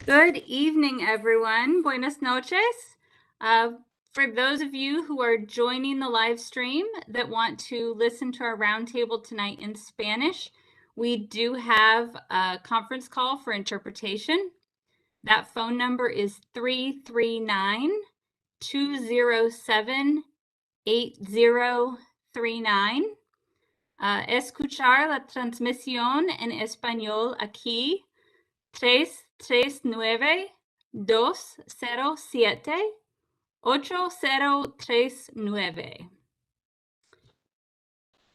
Good evening, everyone. Buenas noches. For those of you who are joining the live stream that want to listen to our roundtable tonight in Spanish, we do have a conference call for interpretation. That phone number is 339-207-8039. Escuchar la transmisión en español aquí 339-207-8039.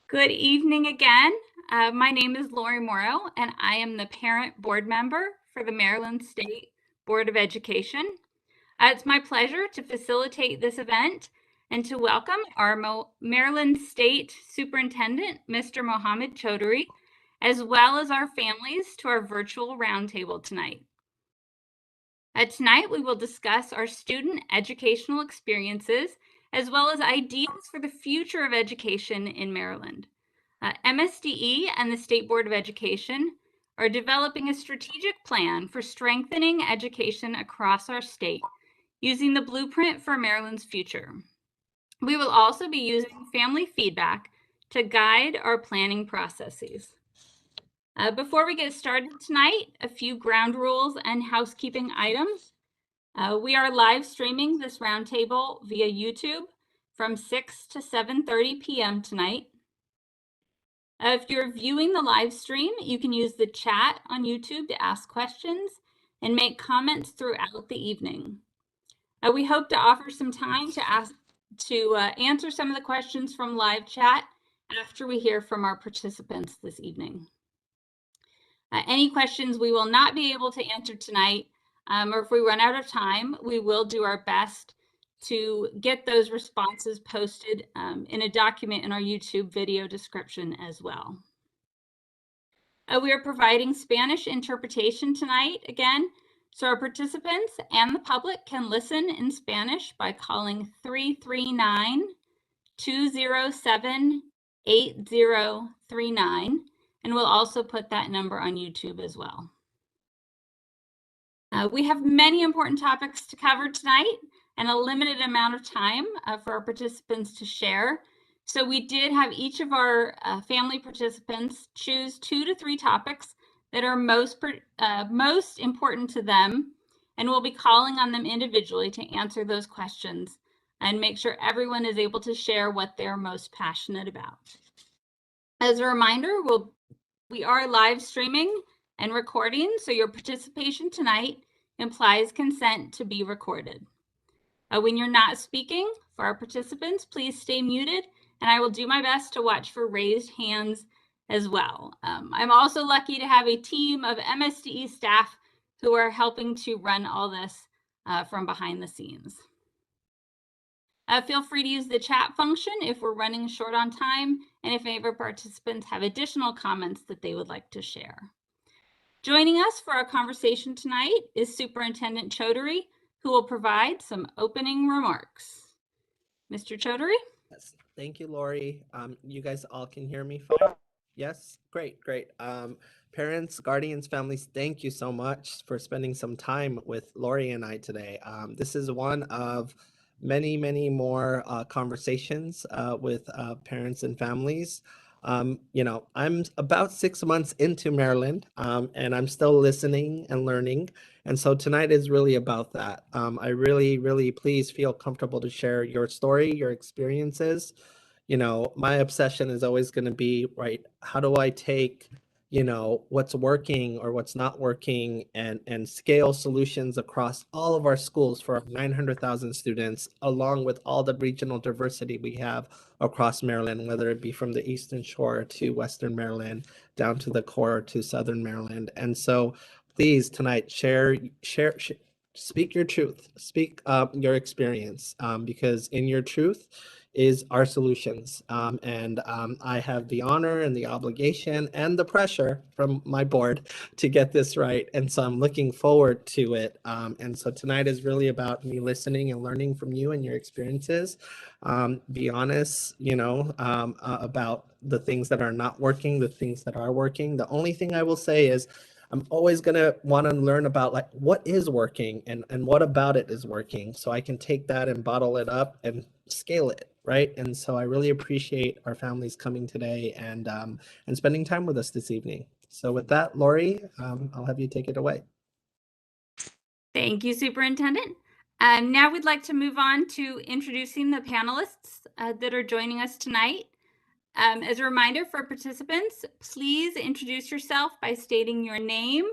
Good evening again. My name is Lori Morrow, and I am the parent board member for the Maryland State Board of Education. It's my pleasure to facilitate this event and to welcome our Maryland State Superintendent, Mr. Mohammed Choudhury, as well as our families to our virtual roundtable tonight. Tonight, we will discuss our student educational experiences, as well as ideas for the future of education in Maryland. MSDE and the State Board of Education are developing a strategic plan for strengthening education across our state, using the blueprint for Maryland's future. We will also be using family feedback to guide our planning processes. Before we get started tonight, a few ground rules and housekeeping items. We are live streaming this roundtable via YouTube from 6 to 7:30 p.m. tonight. If you're viewing the live stream, you can use the chat on YouTube to ask questions and make comments throughout the evening. We hope to offer some time to answer some of the questions from live chat after we hear from our participants this evening. Any questions we will not be able to answer tonight, or if we run out of time, we will do our best to get those responses posted in a document in our YouTube video description as well. We are providing Spanish interpretation tonight again, so our participants and the public can listen in Spanish by calling 339-207-8039. And we'll also put that number on YouTube as well. We have many important topics to cover tonight and a limited amount of time for our participants to share. So we did have each of our family participants choose 2 to 3 topics that are most important to them, and we'll be calling on them individually to answer those questions and make sure everyone is able to share what they're most passionate about. As a reminder, we are live streaming and recording, so your participation tonight implies consent to be recorded. When you're not speaking, for our participants, please stay muted, and I will do my best to watch for raised hands as well. I'm also lucky to have a team of MSDE staff who are helping to run all this from behind the scenes. Feel free to use the chat function if we're running short on time and if any of our participants have additional comments that they would like to share. Joining us for our conversation tonight is Superintendent Choudhury, who will provide some opening remarks. Mr. Choudhury? Yes, thank you, Lori. You guys all can hear me fine? Yes, great. Parents, guardians, families, thank you so much for spending some time with Lori and I today. This is one of many more conversations with parents and families. I'm about 6 months into Maryland, and I'm still listening and learning. And so tonight is really about that. I really please feel comfortable to share your story, your experiences. My obsession is always going to be, right, how do I take what's working or what's not working and scale solutions across all of our schools for 900,000 students, along with all the regional diversity we have across Maryland, whether it be from the Eastern Shore to Western Maryland, down to the core to Southern Maryland. And so please tonight share, speak your truth, speak your experience, because in your truth is our solutions. I have the honor and the obligation and the pressure from my board to get this right. And so I'm looking forward to it. And so tonight is really about me listening and learning from you and your experiences. Be honest, about the things that are not working, the things that are working. The only thing I will say is I'm always going to want to learn about like what is working and what about it is working, so I can take that and bottle it up and scale it, right? And so I really appreciate our families coming today and spending time with us this evening. So with that, Lori, I'll have you take it away. Thank you, Superintendent. Now we'd like to move on to introducing the panelists that are joining us tonight. As a reminder for participants, please introduce yourself by stating your name,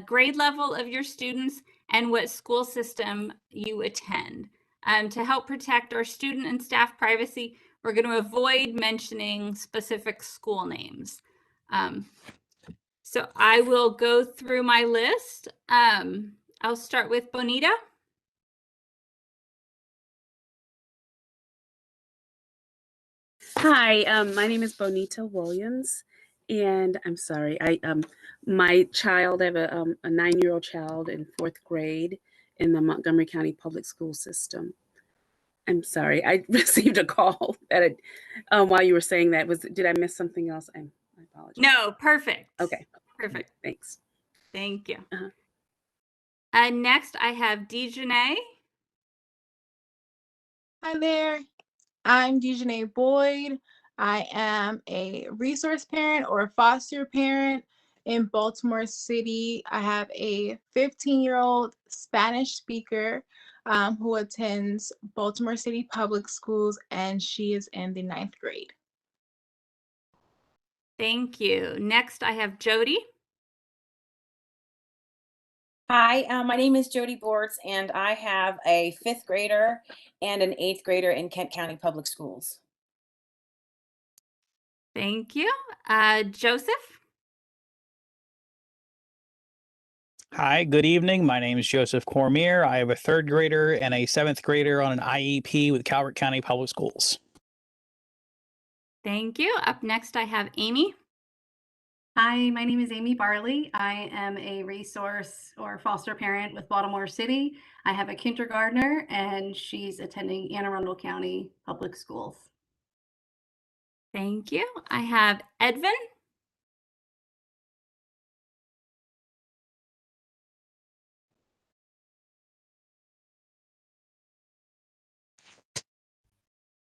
grade level of your students, and what school system you attend. To help protect our student and staff privacy, we're going to avoid mentioning specific school names. So I will go through my list. I'll start with Bonita. Hi, my name is Bonita Williams, and I'm sorry, my child, I have a 9-year-old child in 4th grade in the Montgomery County Public School System. I'm sorry, I received a call that while you were saying that. Did I miss something else? I apologize. No, perfect. Okay. Perfect. Thanks. Thank you. Uh-huh. Next, I have Dejanay. Hi there, I'm Dejanay Boyd. I am a resource parent or foster parent in Baltimore City. I have a 15-year-old Spanish speaker who attends Baltimore City Public Schools, and she is in the 9th grade. Thank you. Next, I have Jody. Hi, my name is Jody Bortz, and I have a 5th grader and an 8th grader in Kent County Public Schools. Thank you. Joseph. Hi, good evening. My name is Joseph Cormier. I have a 3rd grader and a 7th grader on an IEP with Calvert County Public Schools. Thank you. Up next, I have Amy. Hi, my name is Amy Barley. I am a resource or foster parent with Baltimore City. I have a kindergartner, and she's attending Anne Arundel County Public Schools. Thank you. I have Edvin.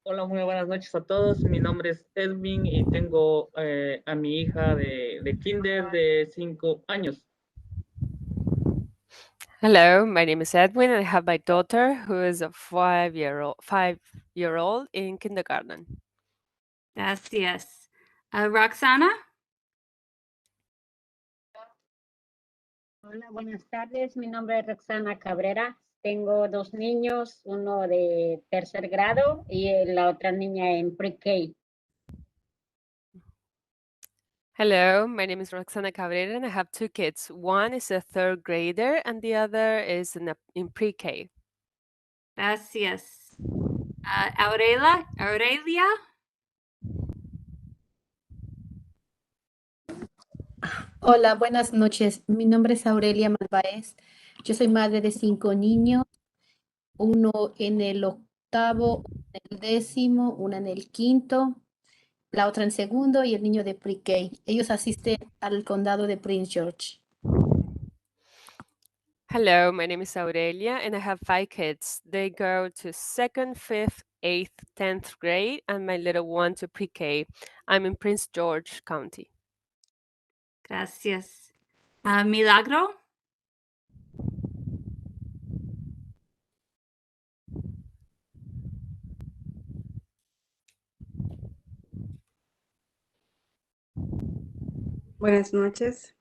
Hola, muy buenas noches a todos. Mi nombre es Edwin y tengo a mi hija de kinder de 5 años. Hello, my name is Edwin, and I have my daughter who is a 5-year-old in kindergarten. Gracias. Roxana. Hola, buenas tardes. Mi nombre es Roxana Cabrera. Tengo 2 niños, uno de 3er grado y la otra niña en pre-K. Hello, my name is Roxana Cabrera, and I have 2 kids. One is a 3rd grader, and the other is in pre-K. Gracias. Aurelia. Hola, buenas noches. Mi nombre es Aurelia Malváez. Yo soy madre de 5 niños, uno en el 8º, en el 10º, una en el 5º, la otra en 2º y el niño de pre-K. Ellos asisten al condado de Prince George. Hello, my name is Aurelia, and I have 5 kids. They go to 2nd, 5th, 8th, 10th grade, and my little one to pre-K. I'm in Prince George County. Gracias. Milagro. Buenas noches,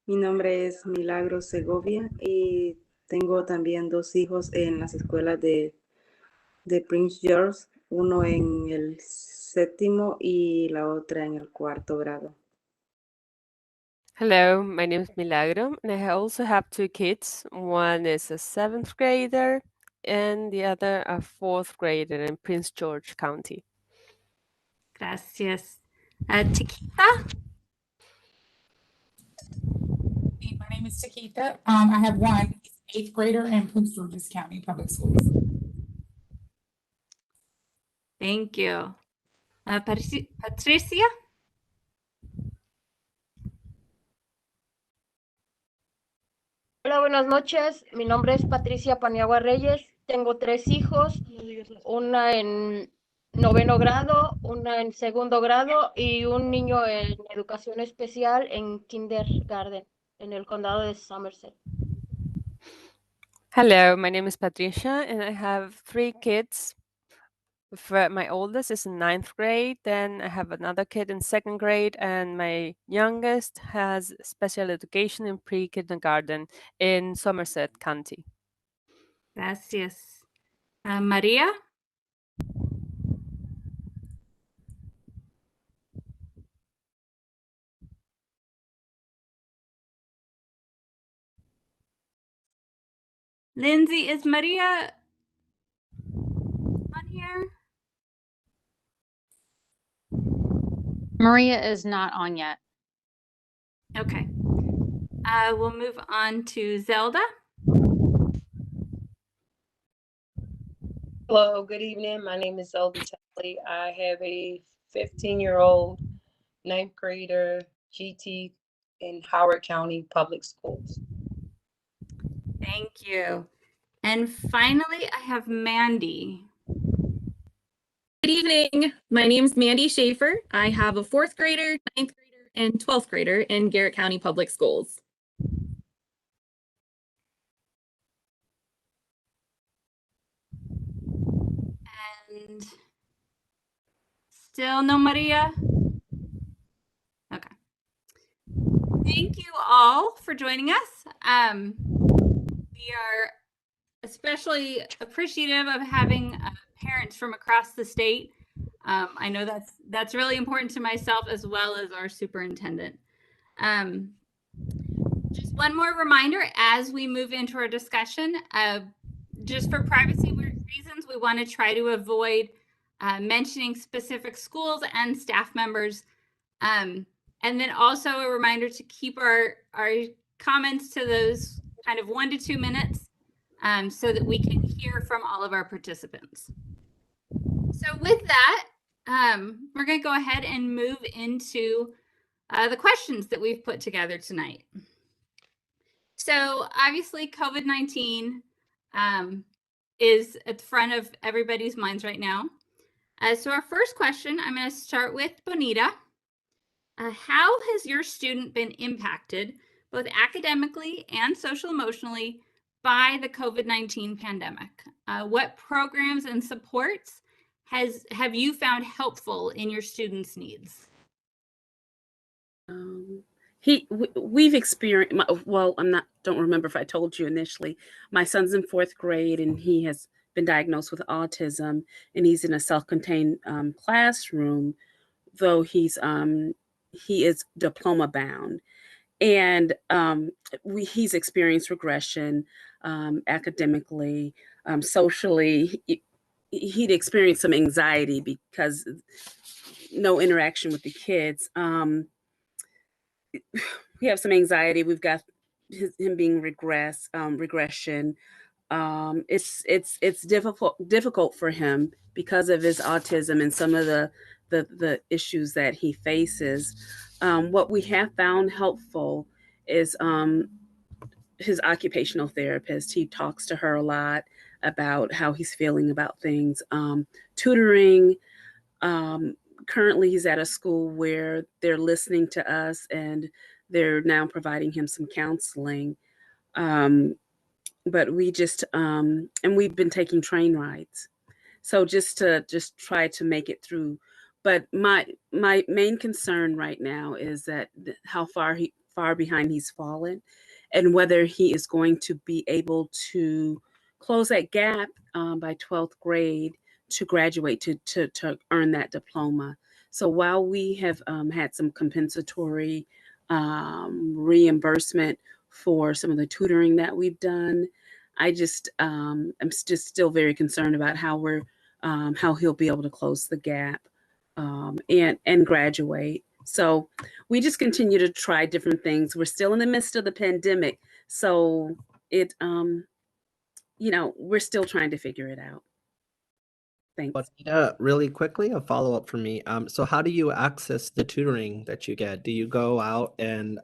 mi nombre es Milagro Segovia y tengo también 2 hijos en las escuelas de Prince George, uno en el 7º y la otra en el 4º grado. Hello, my name is Milagro, and I also have 2 kids. One is a 7th grader, and the other a 4th grader in Prince George County. Gracias. Chiquita. My name is Chiquita. I have one 8th grader in Prince George's County Public Schools. Thank you. Patricia. Hola, buenas noches. Mi nombre es Patricia Paniagua Reyes. Tengo 3 hijos, una en 9º grado, una en 2º grado y un niño en educación especial en kindergarten en el condado de Somerset. Hello, my name is Patricia, and I have 3 kids. My oldest is in 9th grade, then I have another kid in 2nd grade, and my youngest has special education in pre-kindergarten in Somerset County. Gracias. Maria? Lindsay, is Maria on here? Maria is not on yet. Okay. We'll move on to Zelda. Hello, good evening. My name is Zelda Talley. I have a 15-year-old 9th grader GT in Howard County Public Schools. Thank you. And finally, I have Mandy. Good evening. My name is Mandy Schaefer. I have a 4th grader, 9th grader, and 12th grader in Garrett County Public Schools. And still no Maria? Okay. Thank you all for joining us. We are especially appreciative of having parents from across the state. I know that's really important to myself as well as our superintendent. Just one more reminder as we move into our discussion, just for privacy reasons, we want to try to avoid mentioning specific schools and staff members. And then also a reminder to keep our comments to those kind of 1 to 2 minutes so that we can hear from all of our participants. So with that, we're going to go ahead and move into the questions that we've put together tonight. So obviously COVID-19 is at the front of everybody's minds right now. So our first question, I'm going to start with Bonita. How has your student been impacted both academically and social emotionally by the COVID-19 pandemic? What programs and supports have you found helpful in your students' needs? We've experienced, well, don't remember if I told you initially, my son's in 4th grade and he has been diagnosed with autism and he's in a self-contained classroom, though he is diploma bound. And he's experienced regression academically, socially. He'd experienced some anxiety because no interaction with the kids. We have some anxiety. We've got him being regression. It's difficult for him because of his autism and some of the issues that he faces. What we have found helpful is his occupational therapist. He talks to her a lot about how he's feeling about things. Tutoring. Currently, he's at a school where they're listening to us and they're now providing him some counseling. But we just, and we've been taking train rides. So just try to make it through. But my main concern right now is that how far behind he's fallen and whether he is going to be able to close that gap by 12th grade to graduate to earn that diploma. So while we have had some compensatory reimbursement for some of the tutoring that we've done, I'm just still very concerned about how he'll be able to close the gap and graduate. So we just continue to try different things. We're still in the midst of the pandemic, so we're still trying to figure it out. Thanks. Really quickly, a follow-up for me. So how do you access the tutoring that you get? Do you go out and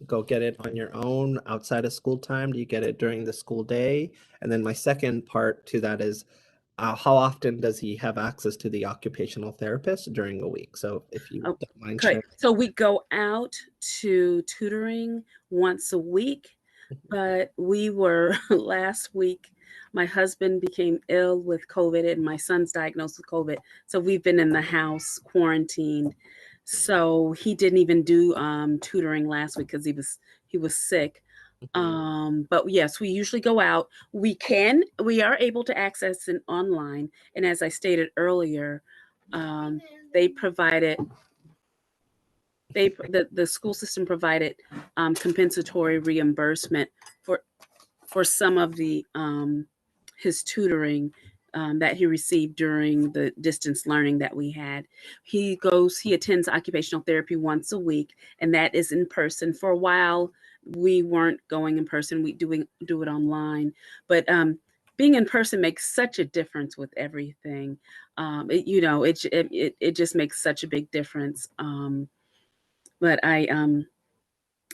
go get it on your own outside of school time? Do you get it during the school day? And then my second part to that is, how often does he have access to the occupational therapist during a week? So if you don't mind sharing. So we go out to tutoring once a week, but we were last week, my husband became ill with COVID and my son's diagnosed with COVID. So we've been in the house quarantined. So he didn't even do tutoring last week because he was sick. But yes, we usually go out. We are able to access it online. And as I stated earlier, they provided the school system provided compensatory reimbursement for some of the his tutoring that he received during the distance learning that we had. He attends occupational therapy once a week, and that is in person. For a while, we weren't going in person. We do it online, but being in person makes such a difference with everything. It just makes such a big difference. But when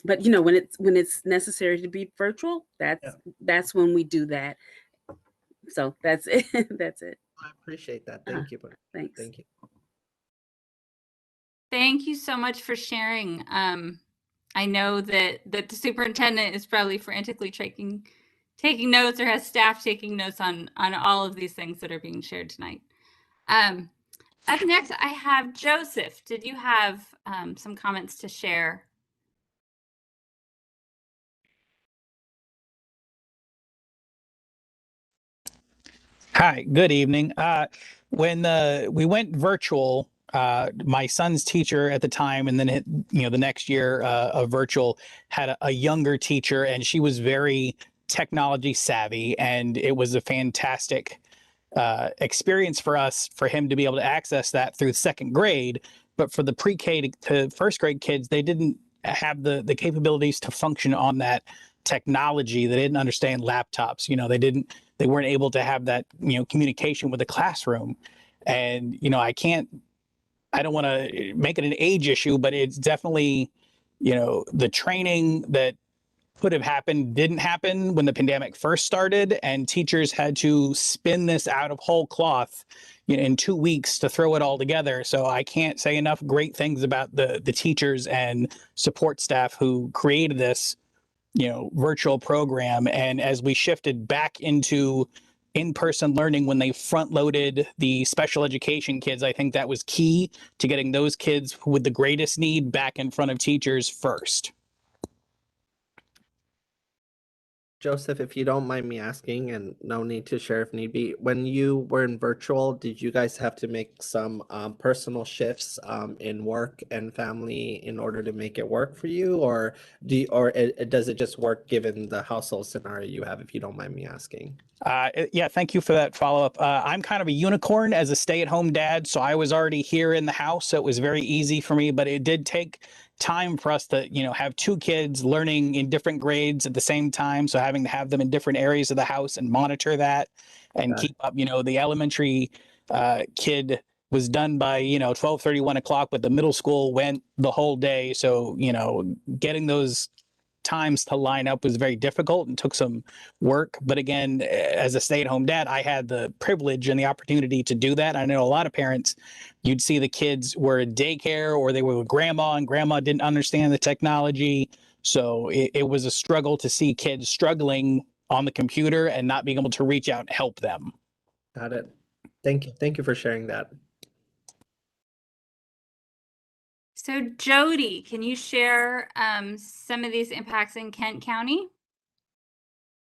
it's necessary to be virtual, that's when we do that. So that's it. That's it. I appreciate that. Thank you. Thanks. Thank you. Thank you so much for sharing. I know that the superintendent is probably frantically taking notes or has staff taking notes on all of these things that are being shared tonight. Up next, I have Joseph. Did you have some comments to share? Hi, good evening. When we went virtual, my son's teacher at the time, and then the next year of virtual, had a younger teacher, and she was very technology savvy, and it was a fantastic experience for us, for him to be able to access that through second grade. But for the pre-K to first grade kids, they didn't have the capabilities to function on that technology. They didn't understand laptops. They weren't able to have that communication with the classroom. And I don't want to make it an age issue, but it's definitely the training that could have happened didn't happen when the pandemic first started, and teachers had to spin this out of whole cloth in 2 weeks to throw it all together. So I can't say enough great things about the teachers and support staff who created this virtual program. And as we shifted back into in-person learning, when they front loaded the special education kids, I think that was key to getting those kids with the greatest need back in front of teachers first. Joseph, if you don't mind me asking, and no need to share if need be, when you were in virtual, did you guys have to make some personal shifts in work and family in order to make it work for you, or does it just work given the household scenario you have, if you don't mind me asking? Yeah, thank you for that follow-up. I'm kind of a unicorn as a stay-at-home dad, so I was already here in the house, so it was very easy for me, but it did take time for us to have two kids learning in different grades at the same time, so having to have them in different areas of the house and monitor that and keep up. The elementary kid was done by 12:30, 1 o'clock, but the middle school went the whole day, so getting those times to line up was very difficult and took some work. But again, as a stay-at-home dad, I had the privilege and the opportunity to do that. I know a lot of parents, you'd see the kids were at daycare or they were with grandma, and grandma didn't understand the technology. So it was a struggle to see kids struggling on the computer and not being able to reach out and help them. Got it. Thank you. Thank you for sharing that. So Jody, can you share some of these impacts in Kent County?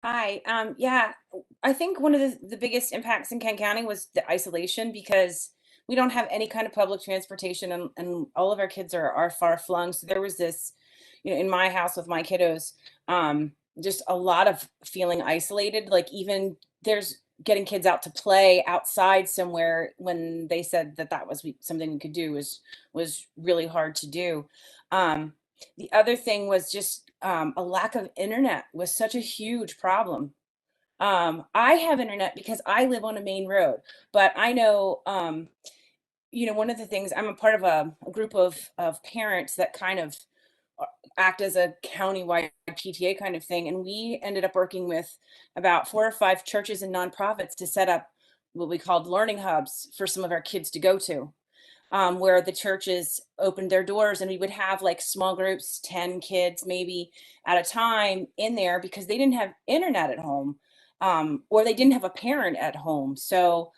Hi. Yeah, I think one of the biggest impacts in Kent County was the isolation, because we don't have any kind of public transportation, and all of our kids are far flung. So there was this, in my house with my kiddos, just a lot of feeling isolated. Like even there's getting kids out to play outside somewhere, when they said that was something we could do, was really hard to do. The other thing was just a lack of internet was such a huge problem. I have internet because I live on a main road, but I know, you know, one of the things, I'm a part of a group of parents that kind of act as a countywide PTA kind of thing. And we ended up working with about 4 or 5 churches and nonprofits to set up what we called learning hubs for some of our kids to go to, where the churches opened their doors and we would have like small groups, 10 kids maybe at a time in there because they didn't have internet at home, or they didn't have a parent at home. So,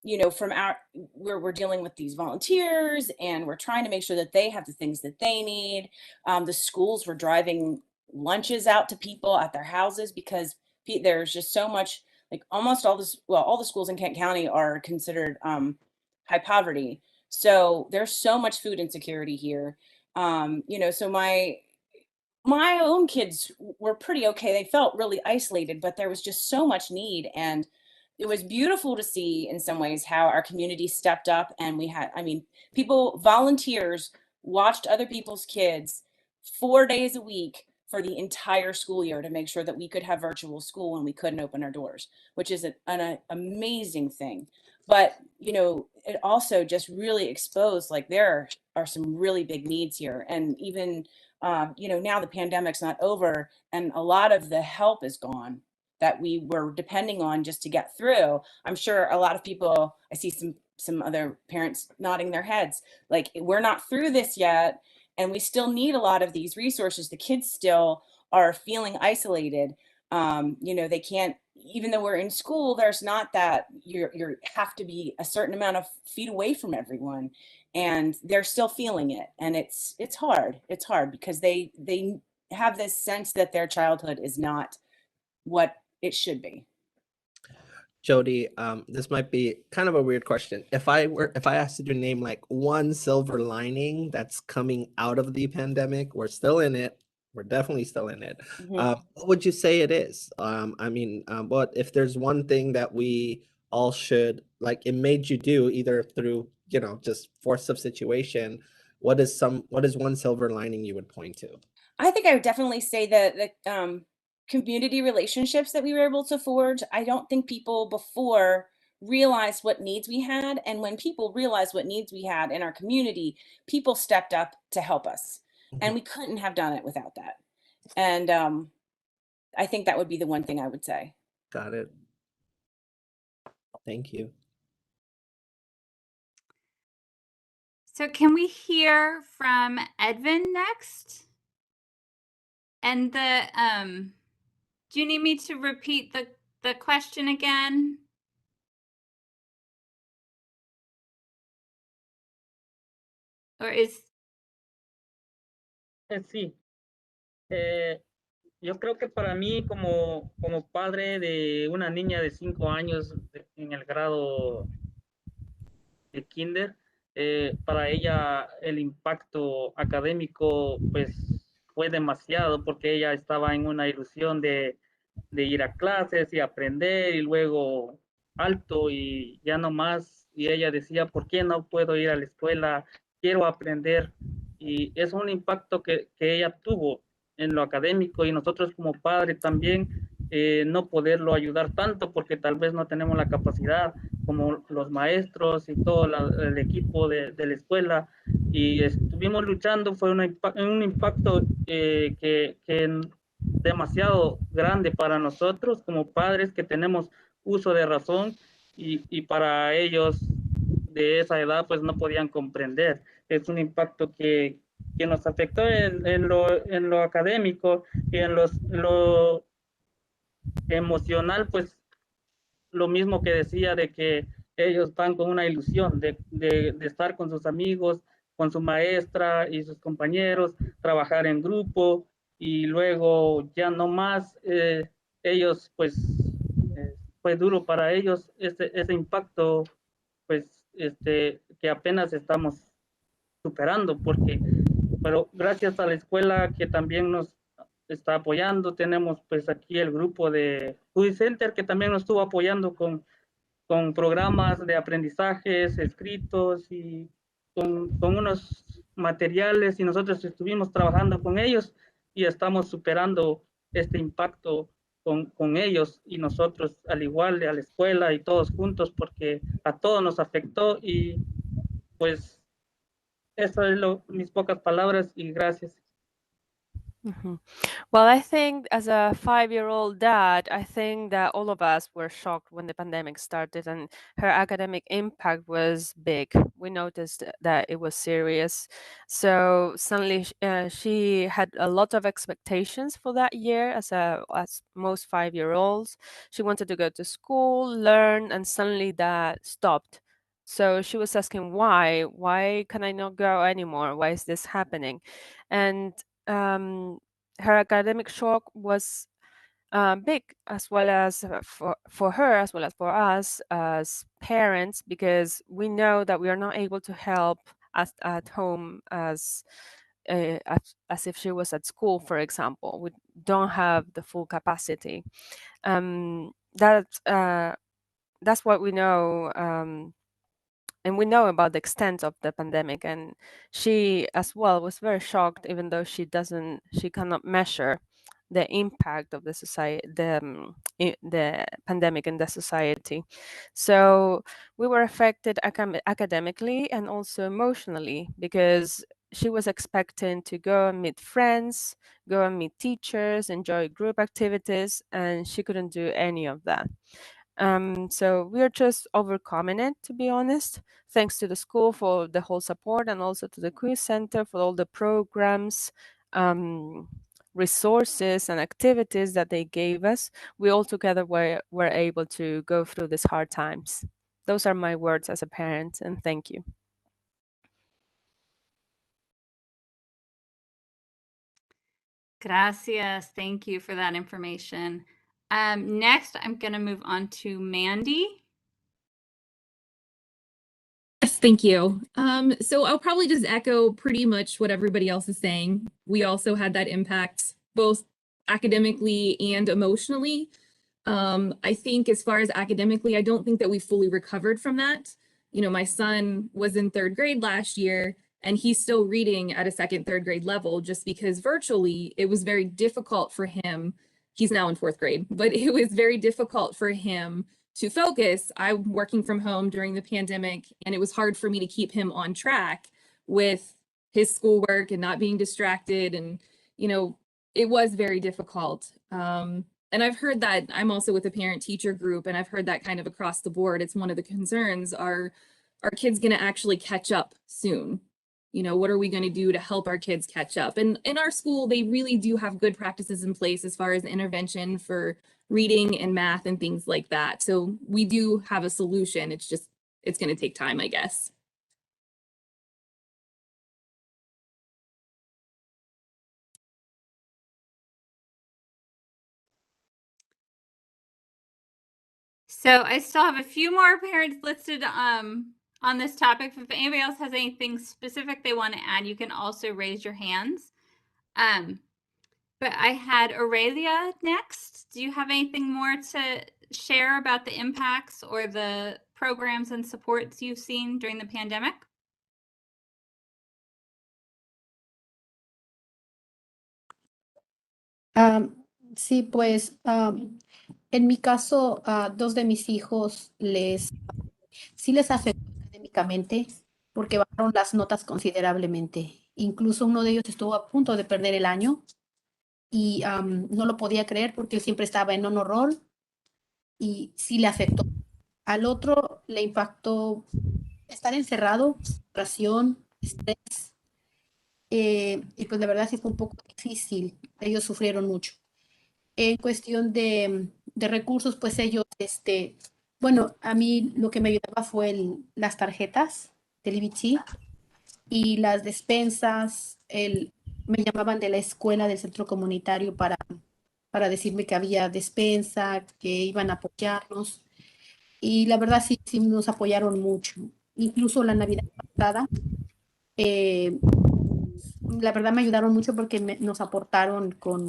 you know, from we're dealing with these volunteers and we're trying to make sure that they have the things that they need. The schools were driving lunches out to people at their houses because there's just so much, like almost all this, well, all the schools in Kent County are considered high poverty. So there's so much food insecurity here. You know, so my own kids were pretty okay. They felt really isolated, but there was just so much need. And it was beautiful to see in some ways how our community stepped up. And we had, I mean, volunteers watched other people's kids 4 days a week for the entire school year to make sure that we could have virtual school when we couldn't open our doors, which is an amazing thing. But, you know, it also just really exposed, like, there are some really big needs here. And even, you know, now the pandemic's not over and a lot of the help is gone that we were depending on just to get through. I'm sure a lot of people, I see some other parents nodding their heads, like, we're not through this yet. And we still need a lot of these resources. The kids still are feeling isolated. You know, they can't, even though we're in school, there's not that you have to be a certain amount of feet away from everyone, and they're still feeling it. And it's hard. It's hard because they have this sense that their childhood is not what it should be. Jody, this might be kind of a weird question. If I asked you to name like one silver lining that's coming out of the pandemic, we're still in it. We're definitely still in it. What would you say it is? I mean, but if there's one thing that we all should, like, it made you do either through, you know, just force of situation, what is one silver lining you would point to? I think I would definitely say that the community relationships that we were able to forge. I don't think people before realized what needs we had. And when people realized what needs we had in our community, people stepped up to help us. And we couldn't have done it without that. And I think that would be the one thing I would say. Got it. Thank you. So can we hear from Edvin next? And do you need me to repeat the question again? Or is... Sí. Yo creo que para mí como padre de una niña de 5 años en el grado de kinder, para ella el impacto académico pues fue demasiado porque ella estaba en una ilusión de ir a clases y aprender y luego alto y ya no más, y ella decía, ¿por qué no puedo ir a la escuela? Quiero aprender. Y es un impacto que ella tuvo en lo académico, y nosotros como padres también no poderlo ayudar tanto porque tal vez no tenemos la capacidad como los maestros y todo el equipo de la escuela, y estuvimos luchando. Fue un impacto que demasiado grande para nosotros como padres que tenemos uso de razón, y para ellos de esa edad pues no podían comprender. Es un impacto que nos afectó en lo académico, y en lo emocional, pues lo mismo que decía, de que ellos van con una ilusión de estar con sus amigos, con su maestra y sus compañeros, trabajar en grupo, y luego ya no más, ellos pues fue duro para ellos ese impacto, pues que apenas estamos superando, pero gracias a la escuela que también nos está apoyando. Tenemos pues aquí el grupo de Food Center que también nos estuvo apoyando con programas de aprendizajes escritos y con unos materiales, y nosotros estuvimos trabajando con ellos y estamos superando este impacto con ellos y nosotros al igual a la escuela y todos juntos porque a todos nos afectó y pues eso es mis pocas palabras y gracias. Well, I think as a 5-year-old dad, I think that all of us were shocked when the pandemic started and her academic impact was big. We noticed that it was serious. So suddenly she had a lot of expectations for that year as most 5-year-olds. She wanted to go to school, learn, and suddenly that stopped. So she was asking why? Why can I not go anymore? Why is this happening? And her academic shock was big, as well as for her, as well as for us as parents, because we know that we are not able to help at home as if she was at school, for example. We don't have the full capacity. That's what we know. And we know about the extent of the pandemic, and she as well was very shocked, even though she cannot measure the impact of the society, the pandemic in the society. So we were affected academically and also emotionally, because she was expecting to go and meet friends, go and meet teachers, enjoy group activities, and she couldn't do any of that. So we are just overcoming it, to be honest. Thanks to the school for the whole support, and also to the quiz center for all the programs, resources, and activities that they gave us. We all together were able to go through these hard times. Those are my words as a parent, and thank you. Gracias. Thank you for that information. Next, I'm going to move on to Mandy. Yes, thank you. So I'll probably just echo pretty much what everybody else is saying. We also had that impact both academically and emotionally. I think as far as academically, I don't think that we fully recovered from that. You know, my son was in 3rd grade last year, and he's still reading at a 2nd, 3rd grade level, just because virtually it was very difficult for him. He's now in 4th grade, but it was very difficult for him to focus. I'm working from home during the pandemic, and it was hard for me to keep him on track with his schoolwork and not being distracted. And, you know, it was very difficult. And I've heard that, I'm also with a parent teacher group, and I've heard that kind of across the board. It's one of the concerns, are kids going to actually catch up soon? You know, what are we going to do to help our kids catch up? And in our school, they really do have good practices in place as far as intervention for reading and math and things like that. So we do have a solution. It's going to take time, I guess. So I still have a few more parents listed on this topic. If anybody else has anything specific they want to add, you can also raise your hands. But I had Aurelia next. Do you have anything more to share about the impacts or the programs and supports you've seen during the pandemic? Sí, pues en mi caso, a 2 de mis hijos sí les afectó académicamente porque bajaron las notas considerablemente. Incluso uno de ellos estuvo a punto de perder el año y no lo podía creer porque él siempre estaba en honor roll y sí le afectó. Al otro le impactó estar encerrado, frustración, estrés, y pues la verdad sí fue un poco difícil. Ellos sufrieron mucho. En cuestión de recursos, pues ellos, bueno, a mí lo que me ayudaba fue las tarjetas del EBT y las despensas. Me llamaban de la escuela, del centro comunitario para decirme que había despensa, que iban a apoyarnos. Y la verdad sí nos apoyaron mucho. Incluso la Navidad pasada, la verdad me ayudaron mucho porque nos aportaron con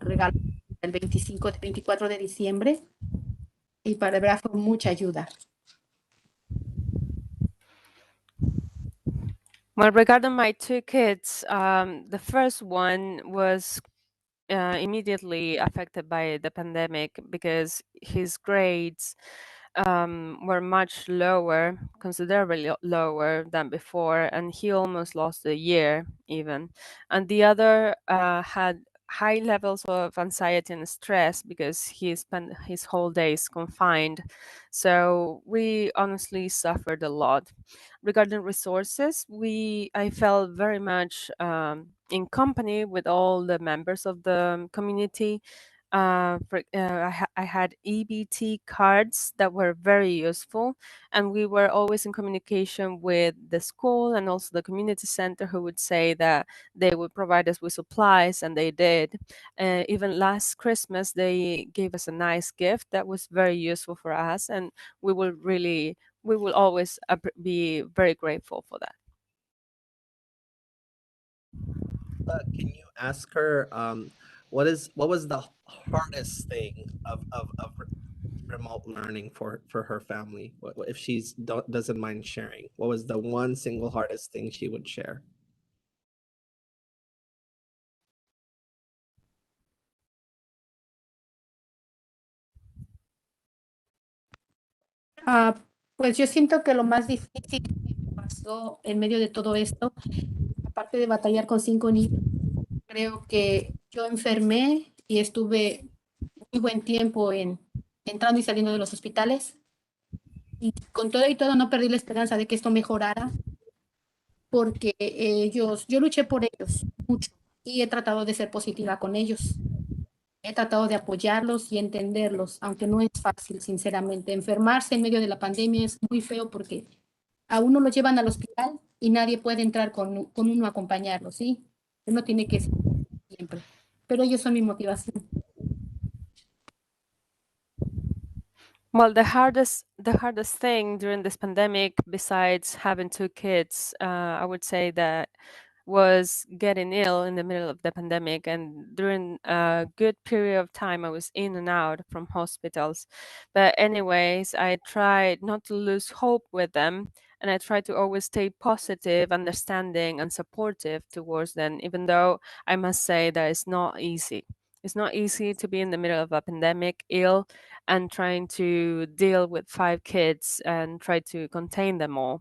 regalos el 24 de diciembre y para verdad fue mucha ayuda. Well, regarding my 2 kids, the first one was immediately affected by the pandemic because his grades were much lower, considerably lower than before, and he almost lost a year even. And the other had high levels of anxiety and stress because he spent his whole days confined. So we honestly suffered a lot. Regarding resources, I felt very much in company with all the members of the community. I had EBT cards that were very useful, and we were always in communication with the school and also the community center, who would say that they would provide us with supplies, and they did. Even last Christmas, they gave us a nice gift that was very useful for us, and we will always be very grateful for that. Can you ask her what was the hardest thing of remote learning for her family? If she's doesn't mind sharing, what was the one single hardest thing she would share? Pues yo siento que lo más difícil que me pasó en medio de todo esto, aparte de batallar con 5 niños, creo que yo enfermé y estuve muy buen tiempo entrando y saliendo de los hospitales. Y con todo y todo no perdí la esperanza de que esto mejorara, porque yo luché por ellos mucho y he tratado de ser positiva con ellos. He tratado de apoyarlos y entenderlos, aunque no es fácil, sinceramente. Enfermarse en medio de la pandemia es muy feo porque a uno lo llevan al hospital y nadie puede entrar con uno a acompañarlo, ¿sí? Uno tiene que ser siempre. Pero ellos son mi motivación. Well, the hardest thing during this pandemic, besides having 2 kids, I would say that was getting ill in the middle of the pandemic. And during a good period of time, I was in and out from hospitals. But anyways, I tried not to lose hope with them, and I tried to always stay positive, understanding, and supportive towards them, even though I must say that it's not easy. It's not easy to be in the middle of a pandemic, ill, and trying to deal with 5 kids and try to contain them all.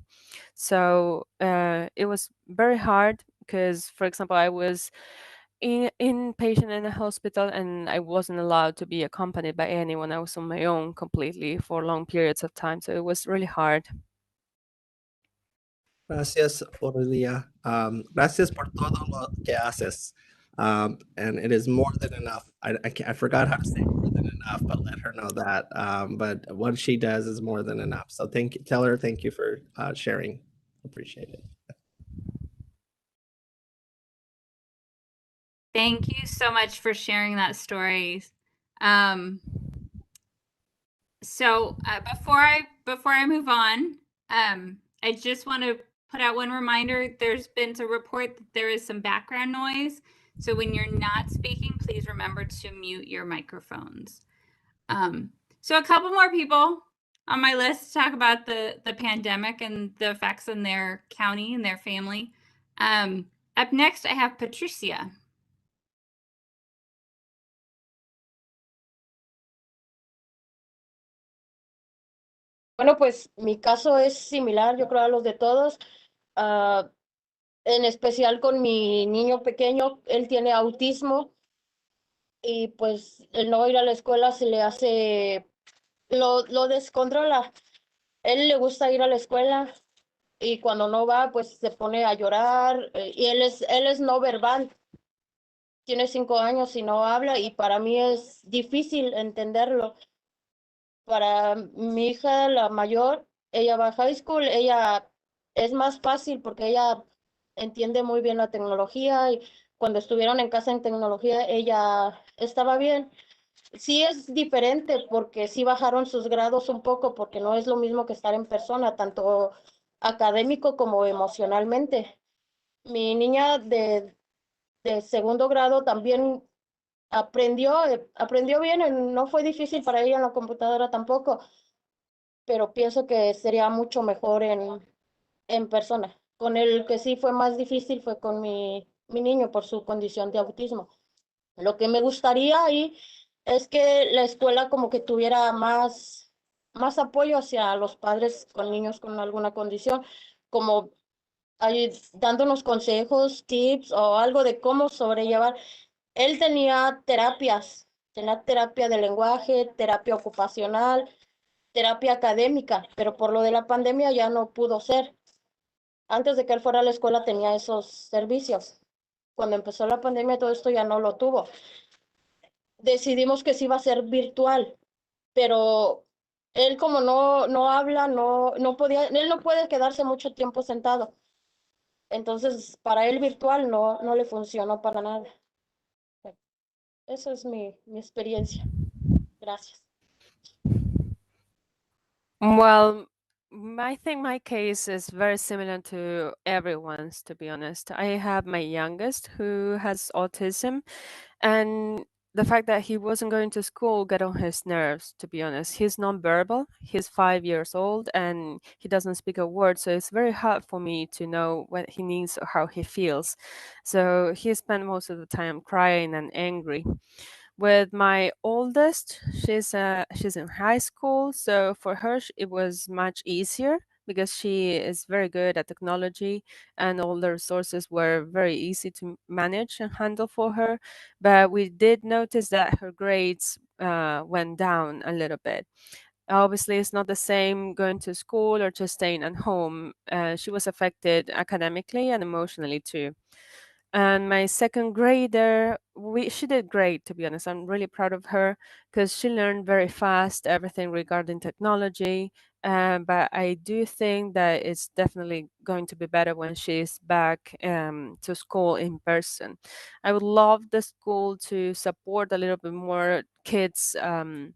So it was very hard because, for example, I was inpatient in a hospital and I wasn't allowed to be accompanied by anyone. I was on my own completely for long periods of time. So it was really hard. Gracias, Aurelia. Gracias por todo lo que haces. And it is more than enough. I forgot how to say more than enough, but let her know that. But what she does is more than enough. So tell her thank you for sharing. Appreciate it. Thank you so much for sharing that story. So before I move on, I just want to put out one reminder. There's been a report that there is some background noise. So when you're not speaking, please remember to mute your microphones. So a couple more people on my list to talk about the pandemic and the effects on their county and their family. Up next, I have Patricia. Bueno, pues mi caso es similar, yo creo, a los de todos. En especial con mi niño pequeño, él tiene autismo y pues el no ir a la escuela se le hace, lo descontrola. Él le gusta ir a la escuela y cuando no va, pues se pone a llorar y él es no verbal. Tiene 5 años y no habla y para mí es difícil entenderlo. Para mi hija, la mayor, ella va a high school, ella es más fácil porque ella entiende muy bien la tecnología y cuando estuvieron en casa en tecnología, ella estaba bien. Sí es diferente porque sí bajaron sus grados un poco porque no es lo mismo que estar en persona, tanto académico como emocionalmente. Mi niña de segundo grado también aprendió bien, no fue difícil para ella en la computadora tampoco, pero pienso que sería mucho mejor en persona. Con el que sí fue más difícil fue con mi niño por su condición de autismo. Lo que me gustaría ahí es que la escuela como que tuviera más apoyo hacia los padres con niños con alguna condición, como ahí dándonos consejos, tips o algo de cómo sobrellevar. Él tenía terapia de lenguaje, terapia ocupacional, terapia académica, pero por lo de la pandemia ya no pudo ser. Antes de que él fuera a la escuela tenía esos servicios. Cuando empezó la pandemia todo esto ya no lo tuvo. Decidimos que sí iba a ser virtual, pero él como no habla, no podía, él no puede quedarse mucho tiempo sentado. Entonces, para él virtual no le funcionó para nada. Esa es mi experiencia. Gracias. Well, I think my case is very similar to everyone's, to be honest. I have my youngest who has autism, and the fact that he wasn't going to school got on his nerves, to be honest. He's nonverbal, he's 5 years old, and he doesn't speak a word, so it's very hard for me to know what he needs or how he feels. So he spent most of the time crying and angry. With my oldest, she's in high school, so for her it was much easier because she is very good at technology and all the resources were very easy to manage and handle for her. But we did notice that her grades went down a little bit. Obviously, it's not the same going to school or just staying at home. She was affected academically and emotionally too. And my second grader, she did great, to be honest. I'm really proud of her because she learned very fast everything regarding technology. But I do think that it's definitely going to be better when she's back to school in person. I would love the school to support a little bit more kids and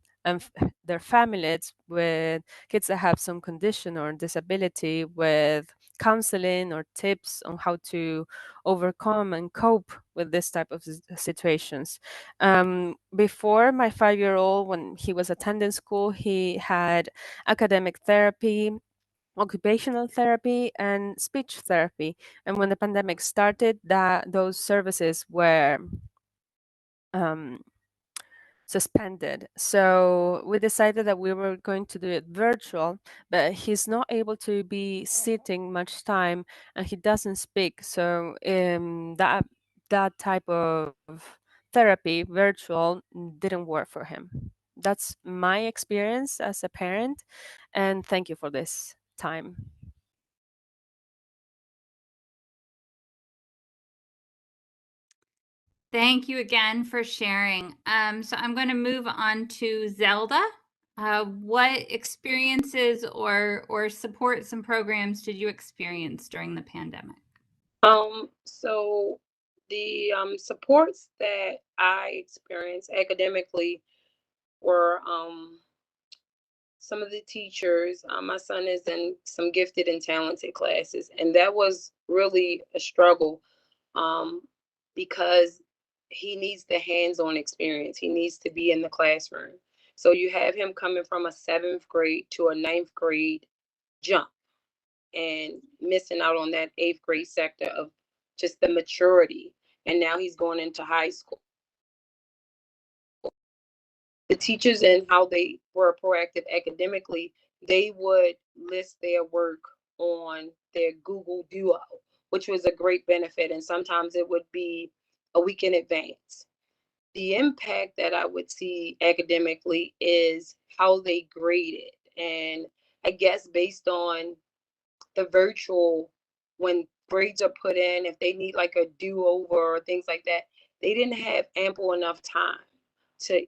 their families with kids that have some condition or disability, with counseling or tips on how to overcome and cope with this type of situations. Before, my 5-year-old, when he was attending school, he had academic therapy, occupational therapy, and speech therapy. And when the pandemic started, those services were suspended. So we decided that we were going to do it virtual, but he's not able to be sitting much time and he doesn't speak. So that type of therapy, virtual, didn't work for him. That's my experience as a parent, and thank you for this time. Thank you again for sharing. So I'm going to move on to Zelda. What experiences or supports and programs did you experience during the pandemic? So the supports that I experienced academically were some of the teachers. My son is in some gifted and talented classes, and that was really a struggle because he needs the hands-on experience. He needs to be in the classroom. So you have him coming from a 7th grade to a 9th grade jump and missing out on that 8th grade sector of just the maturity. And now he's going into high school. The teachers and how they were proactive academically, they would list their work on their Google Duo, which was a great benefit. And sometimes it would be a week in advance. The impact that I would see academically is how they graded. And I guess based on the virtual, when grades are put in, if they need like a do-over or things like that, they didn't have ample enough time to,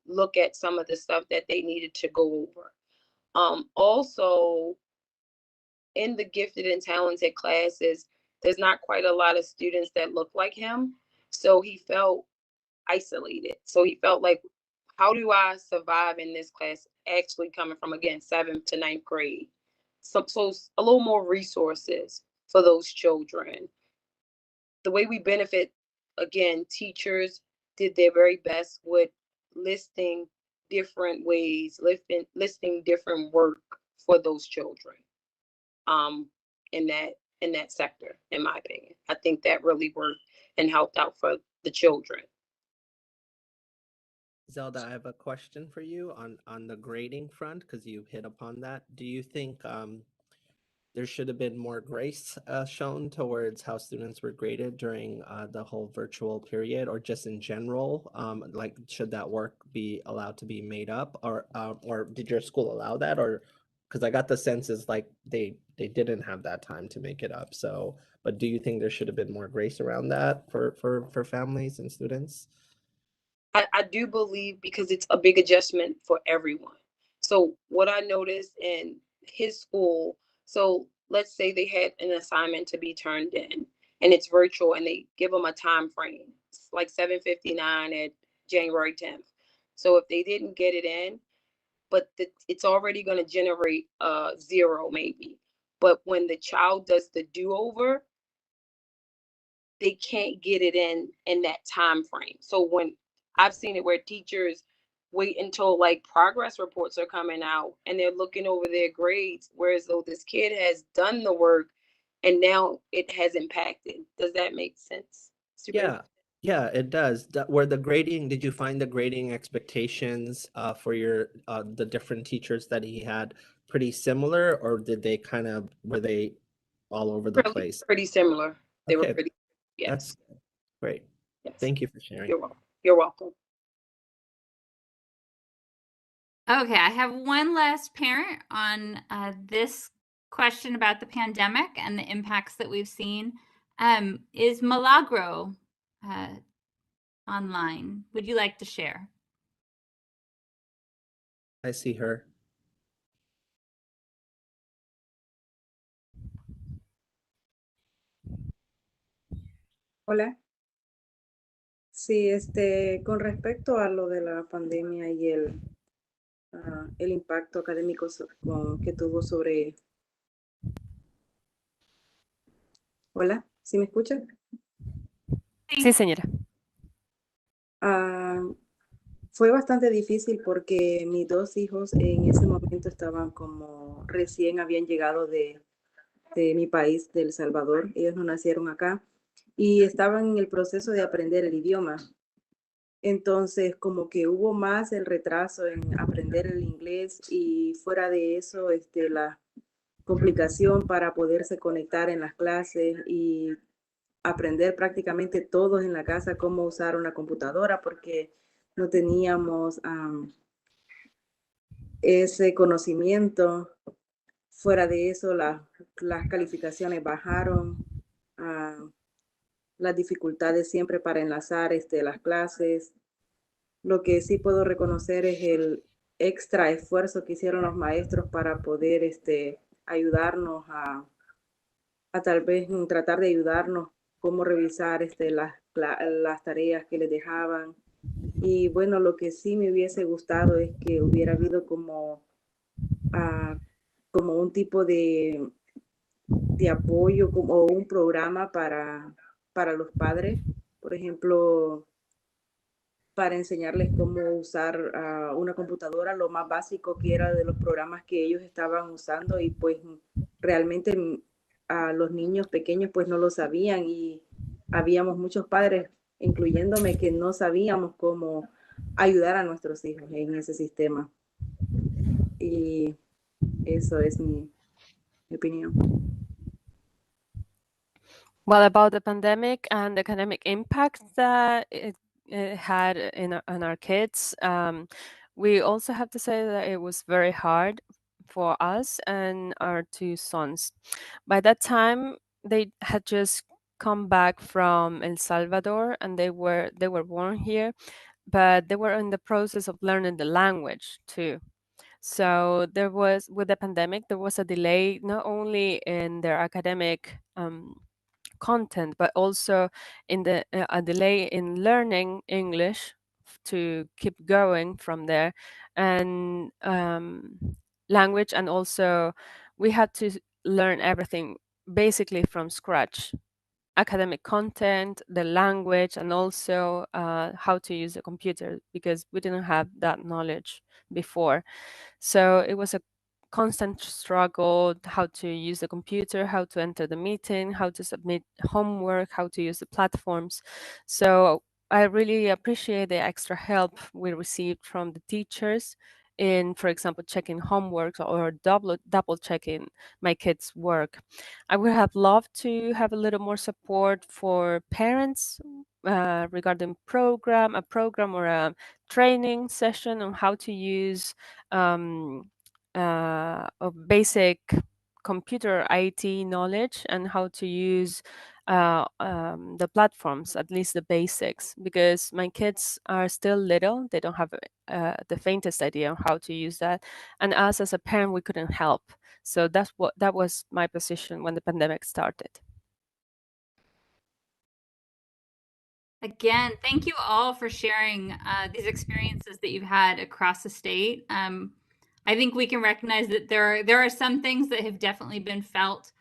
look at some of the stuff that they needed to go over. Also, in the gifted and talented classes, there's not quite a lot of students that look like him. So he felt isolated. So he felt like, how do I survive in this class, actually coming from, again, 7th to 9th grade? So a little more resources for those children. The way we benefit, again, teachers did their very best with listing different ways, listing different work for those children in that sector, in my opinion. I think that really worked and helped out for the children. Zelda, I have a question for you on the grading front, because you hit upon that. Do you think there should have been more grace shown towards how students were graded during the whole virtual period, or just in general? Like, should that work be allowed to be made up, or did your school allow that? Or because I got the sense is like they didn't have that time to make it up. So, but do you think there should have been more grace around that for families and students? I do believe because it's a big adjustment for everyone. So what I noticed in his school, so let's say they had an assignment to be turned in and it's virtual and they give them a time frame, it's like 7:59 at January 10th. So if they didn't get it in, but it's already going to generate a 0 maybe. But when the child does the do-over, they can't get it in that time frame. So when I've seen it where teachers wait until like progress reports are coming out and they're looking over their grades, whereas though this kid has done the work and now it has impacted. Does that make sense? Yeah, yeah, it does. Were the grading, did you find the grading expectations for your the different teachers that he had pretty similar, or did they were they all over the place? Pretty similar. They were Okay, pretty, that's yes. great. Yes. Thank you for sharing. You're welcome. You're welcome. Okay, I have one last parent on this question about the pandemic and the impacts that we've seen. Is Milagro online? Would you like to share? I see her. Hola. Sí, con respecto a lo de la pandemia y el impacto académico que tuvo sobre... Hola, ¿sí me escuchan? Sí, señora. Fue bastante difícil porque mis dos hijos en ese momento estaban como recién habían llegado de mi país, de El Salvador. Ellos no nacieron acá y estaban en el proceso de aprender el idioma. Entonces, como que hubo más el retraso en aprender el inglés y fuera de eso, la complicación para poderse conectar en las clases y aprender prácticamente todos en la casa cómo usar una computadora porque no teníamos ese conocimiento. Fuera de eso, las calificaciones bajaron, las dificultades siempre para enlazar las clases. Lo que sí puedo reconocer es el extra esfuerzo que hicieron los maestros para poder ayudarnos a tal vez tratar de ayudarnos cómo revisar las tareas que les dejaban. Y bueno, lo que sí me hubiese gustado es que hubiera habido como un tipo de apoyo, como un programa para los padres, por ejemplo, para enseñarles cómo usar una computadora, lo más básico que era de los programas que ellos estaban usando y pues realmente a los niños pequeños pues no lo sabían y habíamos muchos padres, incluyéndome, que no sabíamos cómo ayudar a nuestros hijos en ese sistema. Y eso es mi opinión. Well, about the pandemic and the academic impact that it had on our kids, we also have to say that it was very hard for us and our two sons. By that time, they had just come back from El Salvador and they were born here, but they were in the process of learning the language too. So there was, with the pandemic, there was a delay not only in their academic content, but also in a delay in learning English to keep going from there, and language, and also we had to learn everything basically from scratch, academic content, the language, and also how to use a computer, because we didn't have that knowledge before. So it was a constant struggle, how to use the computer, how to enter the meeting, how to submit homework, how to use the platforms. So I really appreciate the extra help we received from the teachers in, for example, checking homework or double checking my kids' work. I would have loved to have a little more support for parents regarding a program or a training session on how to use a basic computer IT knowledge and how to use the platforms, at least the basics, because my kids are still little. They don't have the faintest idea on how to use that. And us as a parent, we couldn't help. So that was my position when the pandemic started. Again, thank you all for sharing these experiences that you've had across the state. I think we can recognize that there are some things that have definitely been felt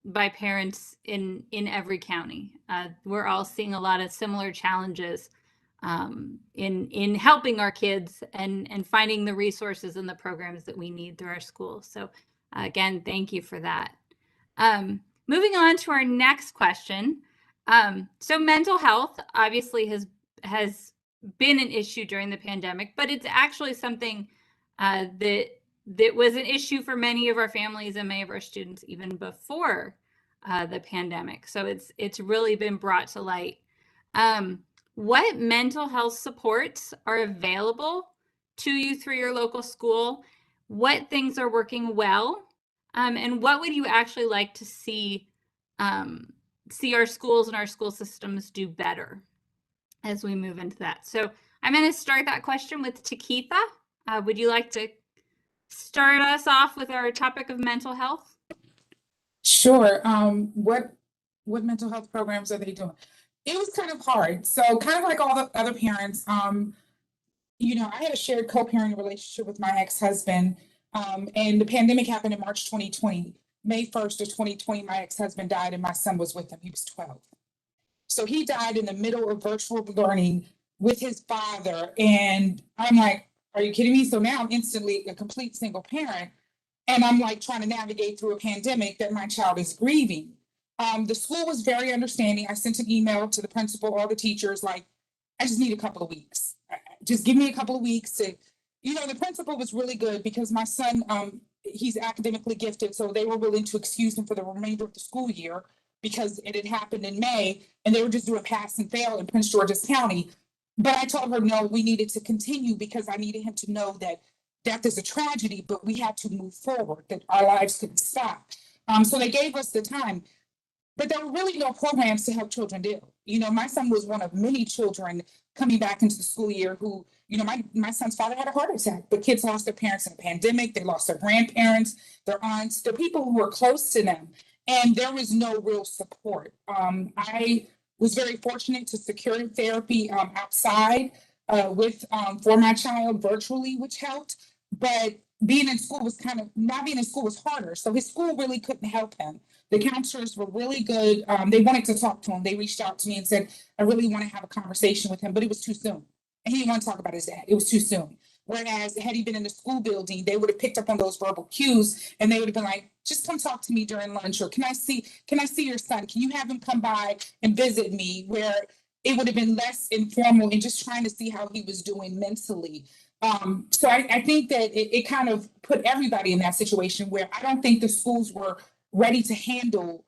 by parents in every county. We're all seeing a lot of similar challenges in helping our kids and finding the resources and the programs that we need through our schools. So again, thank you for that. Moving on to our next question. So mental health obviously has been an issue during the pandemic, but it's actually something that was an issue for many of our families and many of our students even before the pandemic. So it's really been brought to light. What mental health supports are available to you through your local school? What things are working well? And what would you actually like to see our schools and our school systems do better as we move into that? So I'm going to start that question with Chiquita. Would you like to start us off with our topic of mental health? Sure. What mental health programs are they doing? It was kind of hard. So kind of like all the other parents, you know, I had a shared co-parenting relationship with my ex-husband, and the pandemic happened in March 2020. May 1st of 2020, my ex-husband died and my son was with him. He was 12. So he died in the middle of virtual learning with his father. And I'm like, are you kidding me? So now I'm instantly a complete single parent. And I'm like trying to navigate through a pandemic that my child is grieving. The school was very understanding. I sent an email to the principal, all the teachers, like, I just need a couple of weeks. Just give me a couple of weeks to, you know, the principal was really good because my son, he's academically gifted. So they were willing to excuse him for the remainder of the school year because it had happened in May and they were just doing pass and fail in Prince George's County. But I told her, no, we needed to continue because I needed him to know that death is a tragedy, but we had to move forward, that our lives couldn't stop. So they gave us the time, but there were really no programs to help children deal. You know, my son was one of many children coming back into the school year who, you know, my son's father had a heart attack, but kids lost their parents in a pandemic. They lost their grandparents, their aunts, the people who were close to them. And there was no real support. I was very fortunate to secure therapy outside for my child virtually, which helped. But being in school was not being in school was harder. So his school really couldn't help him. The counselors were really good. They wanted to talk to him. They reached out to me and said, I really want to have a conversation with him, but it was too soon. And he didn't want to talk about his dad. It was too soon. Whereas had he been in the school building, they would have picked up on those verbal cues and they would have been like, just come talk to me during lunch, or can I see your son? Can you have him come by and visit me? Where it would have been less informal and just trying to see how he was doing mentally. So I think that it kind of put everybody in that situation where I don't think the schools were ready to handle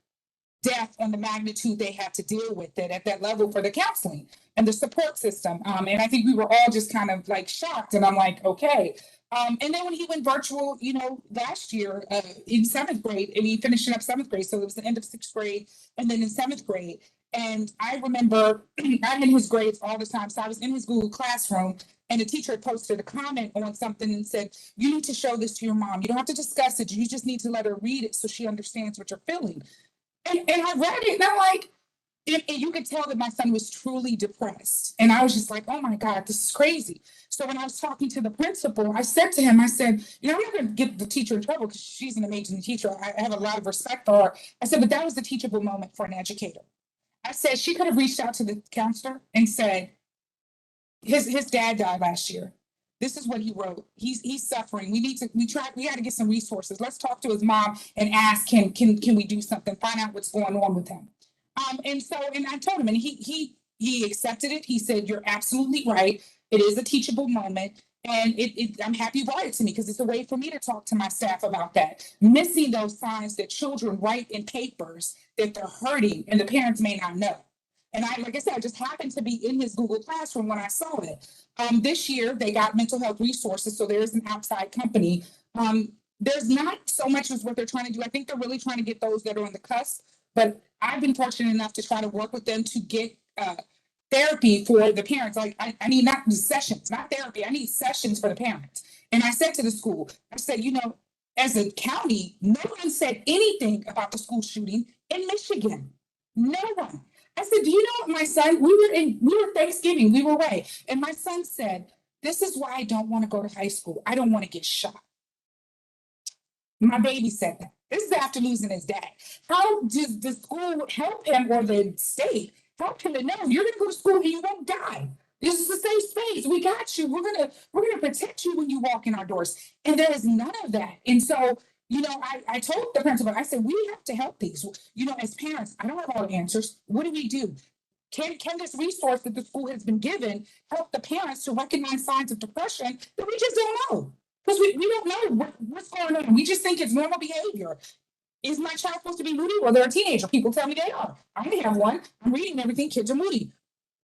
death on the magnitude they had to deal with it at that level for the counseling and the support system. And I think we were all just kind of like shocked. And I'm like, okay. And then when he went virtual, you know, last year in 7th grade, and he finishing up 7th grade. So it was the end of 6th grade and then in 7th grade. And I remember I'm in his grades all the time. So I was in his Google Classroom and the teacher had posted a comment on something and said, you need to show this to your mom. You don't have to discuss it. You just need to let her read it so she understands what you're feeling. And I read it and I'm like, and you could tell that my son was truly depressed. And I was just like, oh my God, this is crazy. So when I was talking to the principal, I said to him, I said, you know, I'm not going to get the teacher in trouble because she's an amazing teacher. I have a lot of respect for her. I said, but that was the teachable moment for an educator. I said, she could have reached out to the counselor and said, his dad died last year. This is what he wrote. He's suffering. We got to get some resources. Let's talk to his mom and ask him, can we do something? Find out what's going on with him. And I told him, and he he accepted it. He said, "You're absolutely right. It is a teachable moment." And I'm happy you brought it to me because it's a way for me to talk to my staff about that. Missing those signs that children write in papers that they're hurting and the parents may not know. And like I said, I just happened to be in his Google Classroom when I saw it. This year, they got mental health resources, so there's an outside company. There's not so much as what they're trying to do. I think they're really trying to get those that are on the cusp, but I've been fortunate enough to try to work with them to get therapy for the parents. Like I need not sessions, not therapy. I need sessions for the parents. And I said to the school, I said, as a county, no one said anything about the school shooting in Michigan. No one. I said, do you know what my son, we were Thanksgiving, we were away. And my son said, "This is why I don't want to go to high school. I don't want to get shot." My baby said that. This is after losing his dad. How does the school help him, or the state help him to know you're going to go to school and you won't die? This is a safe space. We got you. We're gonna protect you when you walk in our doors. And there is none of that. And so, I told the principal, I said, we have to help these. As parents, I don't have all the answers. What do we do? Can this resource that the school has been given help the parents to recognize signs of depression that we just don't know? Because we don't know what's going on. We just think it's normal behavior. Is my child supposed to be moody? Well, they're a teenager. People tell me they are. I only have one. I'm reading everything. Kids are moody.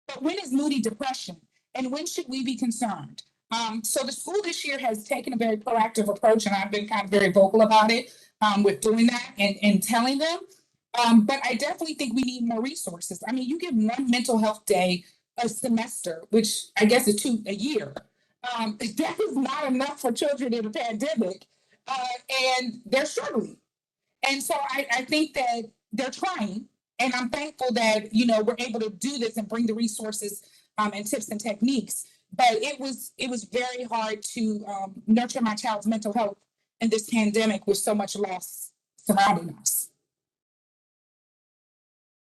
But when is moody depression? And when should we be concerned? So the school this year has taken a very proactive approach, and I've been kind of very vocal about it with doing that and telling them. But I definitely think we need more resources. I mean, you give one mental health day a semester, which I guess is 2 a year. That is not enough for children in a pandemic, and they're struggling. And so I think that they're trying, and I'm thankful that we're able to do this and bring the resources and tips and techniques. But it was very hard to nurture my child's mental health in this pandemic with so much loss surrounding us.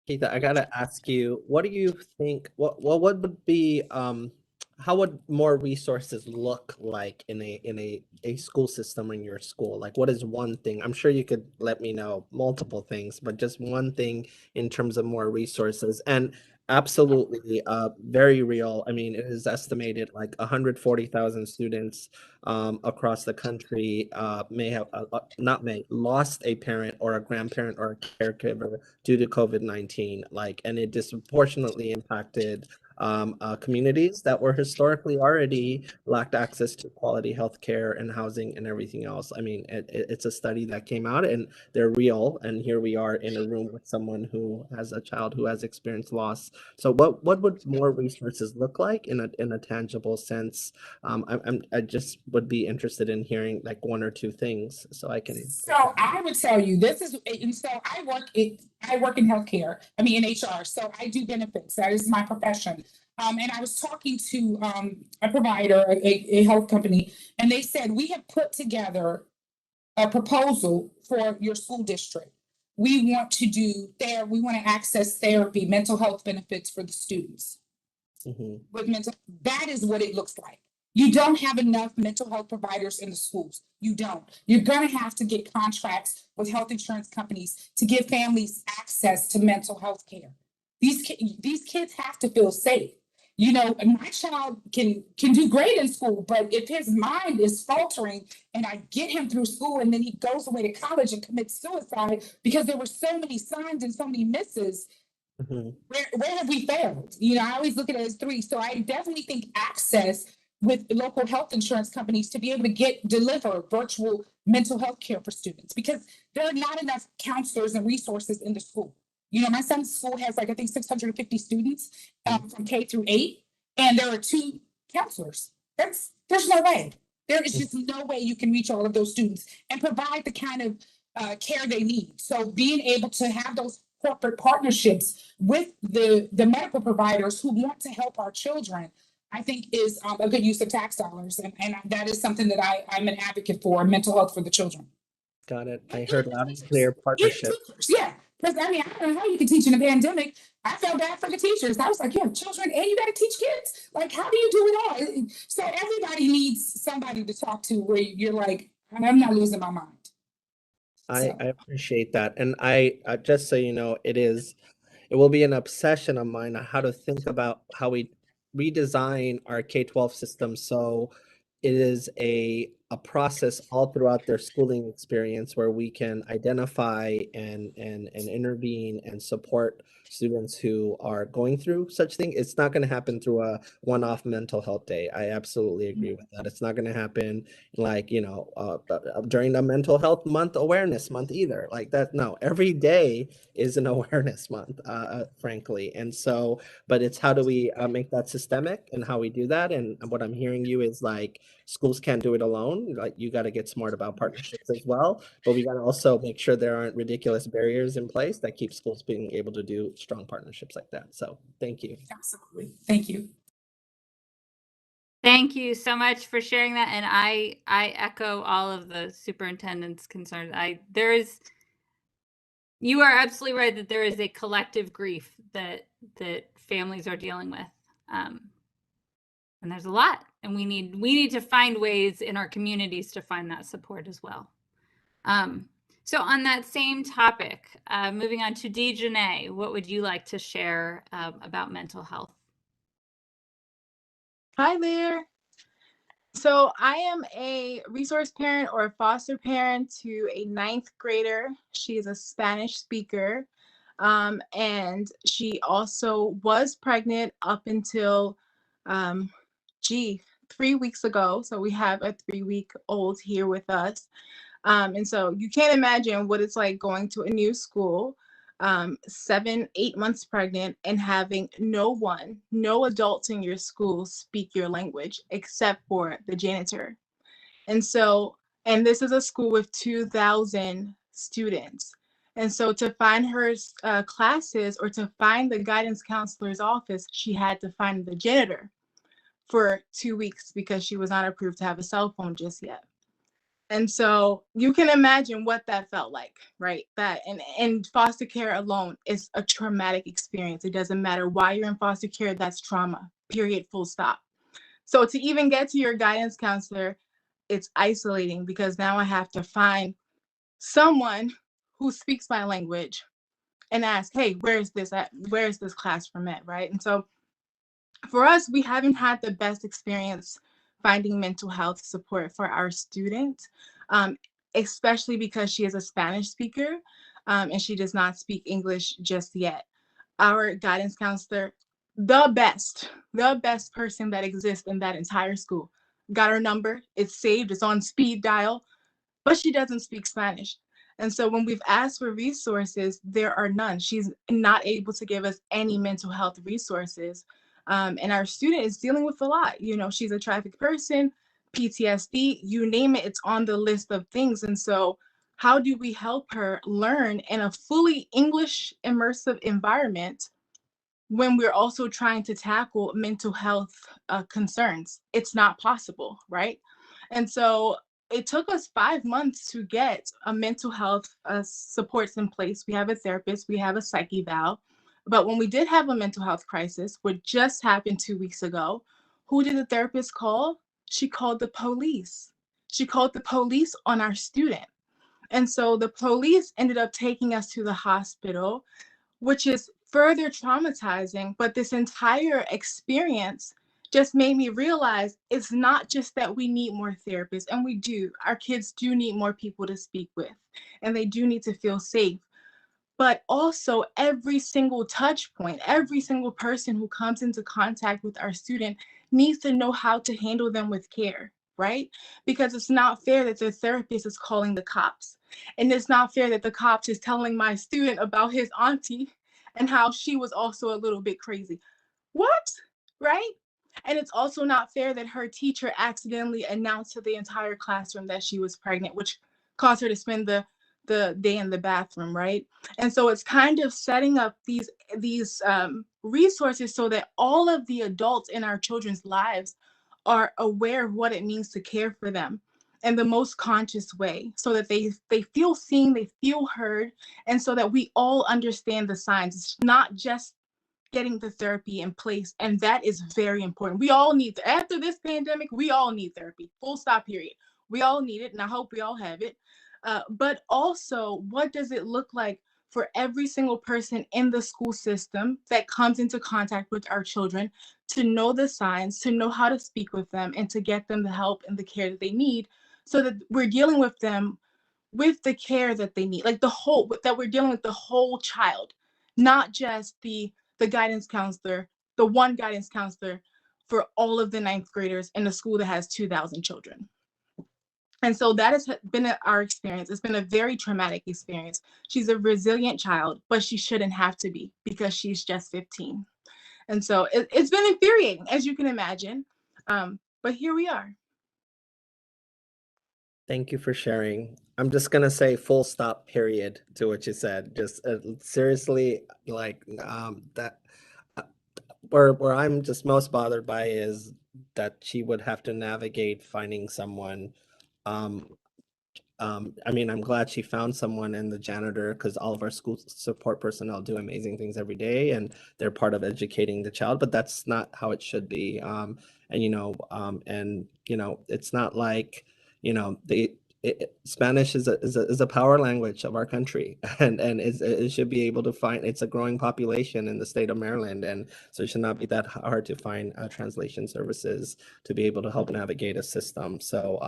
Keitha, I gotta ask you, what do you think? What would be how would more resources look like in a school system in your school? Like, what is one thing? I'm sure you could let me know multiple things, but just one thing in terms of more resources. And absolutely, very real. I mean, it is estimated like 140,000 students across the country may have lost a parent or a grandparent or a caregiver due to COVID-19. And it disproportionately impacted communities that were historically already lacked access to quality healthcare and housing and everything else. I mean, it's a study that came out, and they're real. And here we are in a room with someone who has a child who has experienced loss. So what would more resources look like in a tangible sense? I just would be interested in hearing like one or two things so I can. So I would tell you this is, and so I work in healthcare. I mean, in HR. So I do benefits. That is my profession. And I was talking to a provider, a health company, and they said, we have put together a proposal for your school district. We want to access therapy, mental health benefits for the students. With that is what it looks like. You don't have enough mental health providers in the schools. You don't. You're going to have to get contracts with health insurance companies to give families access to mental health care. These kids have to feel safe. My child can do great in school, but if his mind is faltering and I get him through school and then he goes away to college and commits suicide because there were so many signs and so many misses, where have we failed? I always look at it as 3. So I definitely think access with local health insurance companies to be able to deliver virtual mental health care for students, because there are not enough counselors and resources in the school. My son's school has I think 650 students from K through 8, and there are 2 counselors. There's no way. There is just no way you can reach all of those students and provide the kind of care they need. So being able to have those corporate partnerships with the medical providers who want to help our children, I think is a good use of tax dollars. And that is something that I'm an advocate for, mental health for the children. Got it. I heard loud and clear partnership. Yeah. Because I don't know how you can teach in a pandemic. I felt bad for the teachers. I was like, you have children and you got to teach kids. Like, how do you do it all? So everybody needs somebody to talk to where you're like, I'm not losing my mind. I appreciate that. And I just so you know, it is it will be an obsession of mine on how to think about how we redesign our K-12 system so it is a process all throughout their schooling experience where we can identify and intervene and support students who are going through such thing. It's not going to happen through a one-off mental health day. I absolutely agree with that. It's not going to happen like, you know, during the mental health month, awareness month either. Like that, no, every day is an awareness month, frankly. And so, but it's how do we make that systemic and how we do that. And what I'm hearing you is like, schools can't do it alone. Like you got to get smart about partnerships as well, but we got to also make sure there aren't ridiculous barriers in place that keep schools being able to do strong partnerships like that. So thank you. Absolutely. Thank you. Thank you so much for sharing that. And I echo all of the superintendent's concerns. You are absolutely right that there is a collective grief that families are dealing with. And there's a lot, and we need to find ways in our communities to find that support as well. So on that same topic, moving on to Dejanay, what would you like to share about mental health? Hi there. So I am a resource parent or a foster parent to a 9th grader. She is a Spanish speaker, and she also was pregnant up until 3 weeks ago. So we have a 3-week-old here with us. And so you can't imagine what it's like going to a new school, 7-8 months pregnant, and having no adults in your school speak your language except for the janitor. And so, and this is a school with 2,000 students. And so to find her classes or to find the guidance counselor's office, she had to find the janitor for 2 weeks because she was not approved to have a cell phone just yet. And so you can imagine what that felt like, right? That and foster care alone is a traumatic experience. It doesn't matter why you're in foster care, that's trauma, period, full stop. So to even get to your guidance counselor, it's isolating because now I have to find someone who speaks my language and ask, hey, where's this class from at, right? And so for us, we haven't had the best experience finding mental health support for our student, especially because she is a Spanish speaker and she does not speak English just yet. Our guidance counselor, the best person that exists in that entire school, got her number, it's saved, it's on speed dial, but she doesn't speak Spanish. And so when we've asked for resources, there are none. She's not able to give us any mental health resources. And our student is dealing with a lot. You know, she's a trafficked person, PTSD, you name it, it's on the list of things. And so how do we help her learn in a fully English immersive environment when we're also trying to tackle mental health concerns? It's not possible, right? And so it took us 5 months to get a mental health supports in place. We have a therapist, we have a psych eval. But when we did have a mental health crisis, what just happened 2 weeks ago, who did the therapist call? She called the police. She called the police on our student. And so the police ended up taking us to the hospital, which is further traumatizing. But this entire experience just made me realize it's not just that we need more therapists, and we do. Our kids do need more people to speak with, and they do need to feel safe. But also every single touch point, every single person who comes into contact with our student needs to know how to handle them with care, right? Because it's not fair that the therapist is calling the cops. And it's not fair that the cops is telling my student about his auntie and how she was also a little bit crazy. What? Right? And it's also not fair that her teacher accidentally announced to the entire classroom that she was pregnant, which caused her to spend the day in the bathroom, right? And so it's kind of setting up these resources so that all of the adults in our children's lives are aware of what it means to care for them in the most conscious way, so that they feel seen, they feel heard, and so that we all understand the signs. It's not just getting the therapy in place, and that is very important. We all need, after this pandemic, we all need therapy, full stop, period. We all need it, and I hope we all have it. But also, what does it look like for every single person in the school system that comes into contact with our children to know the signs, to know how to speak with them, and to get them the help and the care that they need, so that we're dealing with them with the care that they need, like that we're dealing with the whole child, not just the guidance counselor, the one guidance counselor for all of the ninth graders in a school that has 2,000 children. And so that has been our experience. It's been a very traumatic experience. She's a resilient child, but she shouldn't have to be, because she's just 15. And so it's been infuriating, as you can imagine. But here we are. Thank you for sharing. I'm just gonna say full stop, period, to what you said. Just seriously, like that. Where I'm just most bothered by is that she would have to navigate finding someone. I mean, I'm glad she found someone in the janitor, because all of our school support personnel do amazing things every day, and they're part of educating the child, but that's not how it should be. And it's not like, Spanish is a power language of our country, and it should be able to find. It's a growing population in the state of Maryland, and so it should not be that hard to find translation services to be able to help navigate a system. So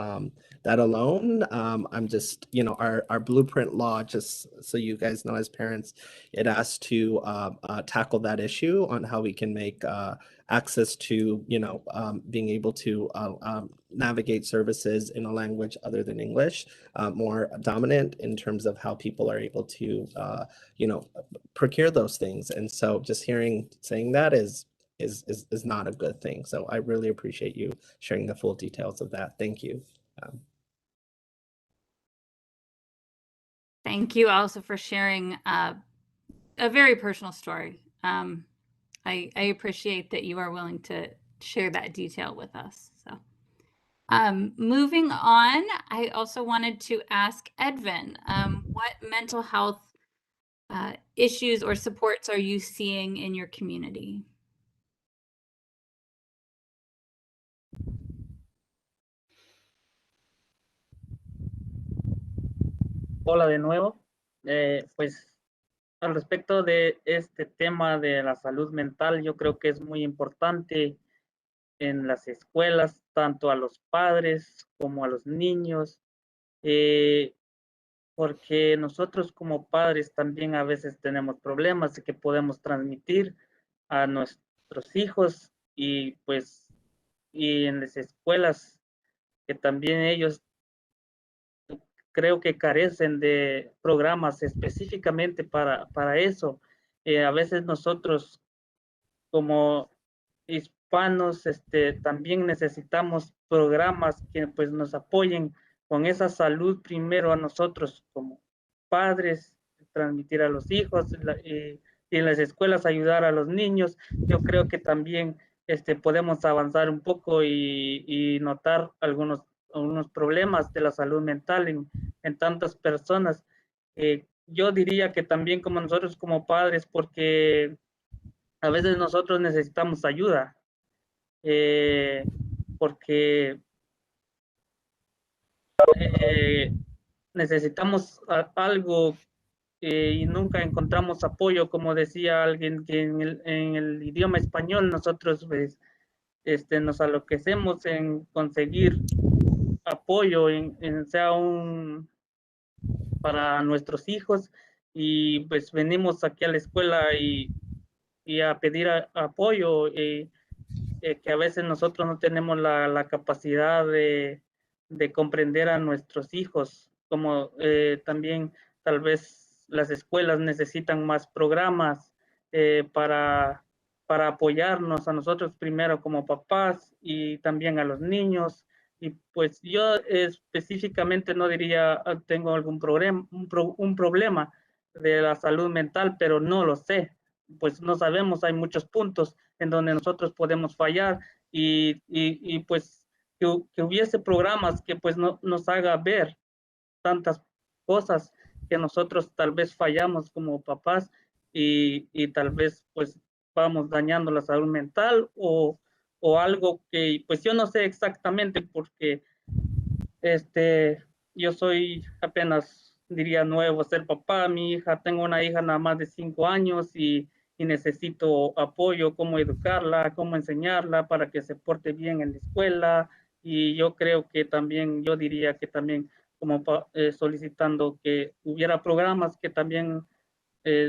that alone, I'm just, our blueprint law, just so you guys know as parents, it asks to tackle that issue on how we can make access to, being able to navigate services in a language other than English more dominant in terms of how people are able to, procure those things. And so just saying that is not a good thing. So I really appreciate you sharing the full details of that. Thank you. Thank you also for sharing a very personal story. I appreciate that you are willing to share that detail with us. So moving on, I also wanted to ask Edvin, what mental health issues or supports are you seeing in your community? Hola de nuevo. Pues al respecto de este tema de la salud mental, yo creo que es muy importante en las escuelas, tanto a los padres como a los niños, porque nosotros como padres también a veces tenemos problemas de que podemos transmitir a nuestros hijos, y pues y en las escuelas que también ellos creo que carecen de programas específicamente para eso. A veces nosotros como hispanos también necesitamos programas que pues nos apoyen con esa salud primero a nosotros como padres, transmitir a los hijos, y en las escuelas ayudar a los niños. Yo creo que también podemos avanzar un poco y notar algunos problemas de la salud mental en tantas personas. Yo diría que también como nosotros como padres, porque a veces nosotros necesitamos ayuda, porque necesitamos algo y nunca encontramos apoyo, como decía alguien, que en el idioma español nosotros pues, nos enloquecemos en conseguir apoyo, sea para nuestros hijos, y pues venimos aquí a la escuela y a pedir apoyo, que a veces nosotros no tenemos la capacidad de comprender a nuestros hijos, como también tal vez las escuelas necesitan más programas para apoyarnos a nosotros primero como papás y también a los niños. Y pues yo específicamente no diría tengo algún un problema de la salud mental, pero no lo sé, pues no sabemos, hay muchos puntos en donde nosotros podemos fallar, y pues que hubiese programas que pues no, nos haga ver tantas cosas que nosotros tal vez fallamos como papás, y tal vez pues vamos dañando la salud mental, o algo que pues yo no sé exactamente, porque yo soy apenas diría nuevo ser papá. Mi hija, tengo una hija nada más de 5 años y necesito apoyo, cómo educarla, cómo enseñarla para que se porte bien en la escuela. Y yo creo que también, yo diría que también como solicitando que hubiera programas que también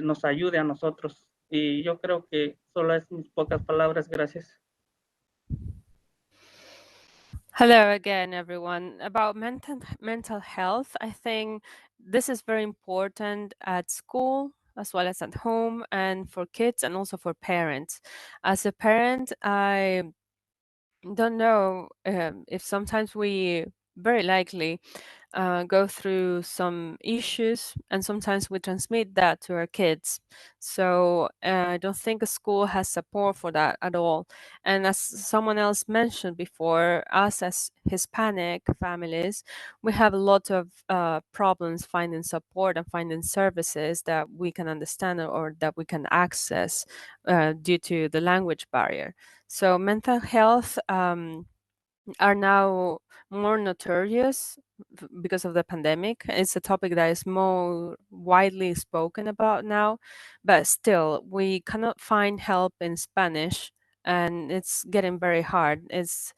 nos ayude a nosotros. Y yo creo que solo es mis pocas palabras. Gracias. Hello again, everyone. About mental health, I think this is very important at school as well as at home, and for kids and also for parents. As a parent, I don't know if sometimes we very likely go through some issues, and sometimes we transmit that to our kids. So I don't think a school has support for that at all. And as someone else mentioned before, us as Hispanic families, we have a lot of problems finding support and finding services that we can understand or that we can access due to the language barrier. So mental health are now more notorious because of the pandemic. It's a topic that is more widely spoken about now, but still, we cannot find help in Spanish, and it's getting very hard. It's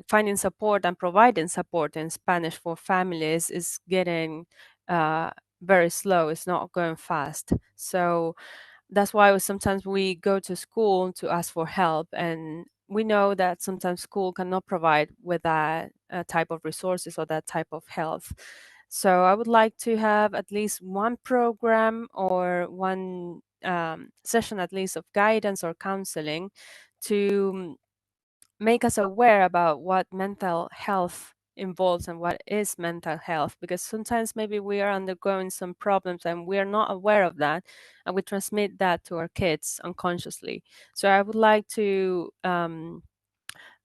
finding support and providing support in Spanish for families is getting very slow. It's not going fast. So that's why sometimes we go to school to ask for help, and we know that sometimes school cannot provide with that type of resources or that type of health. So I would like to have at least one program or one session at least of guidance or counseling to make us aware about what mental health involves and what is mental health, because sometimes maybe we are undergoing some problems and we are not aware of that, and we transmit that to our kids unconsciously. So I would like to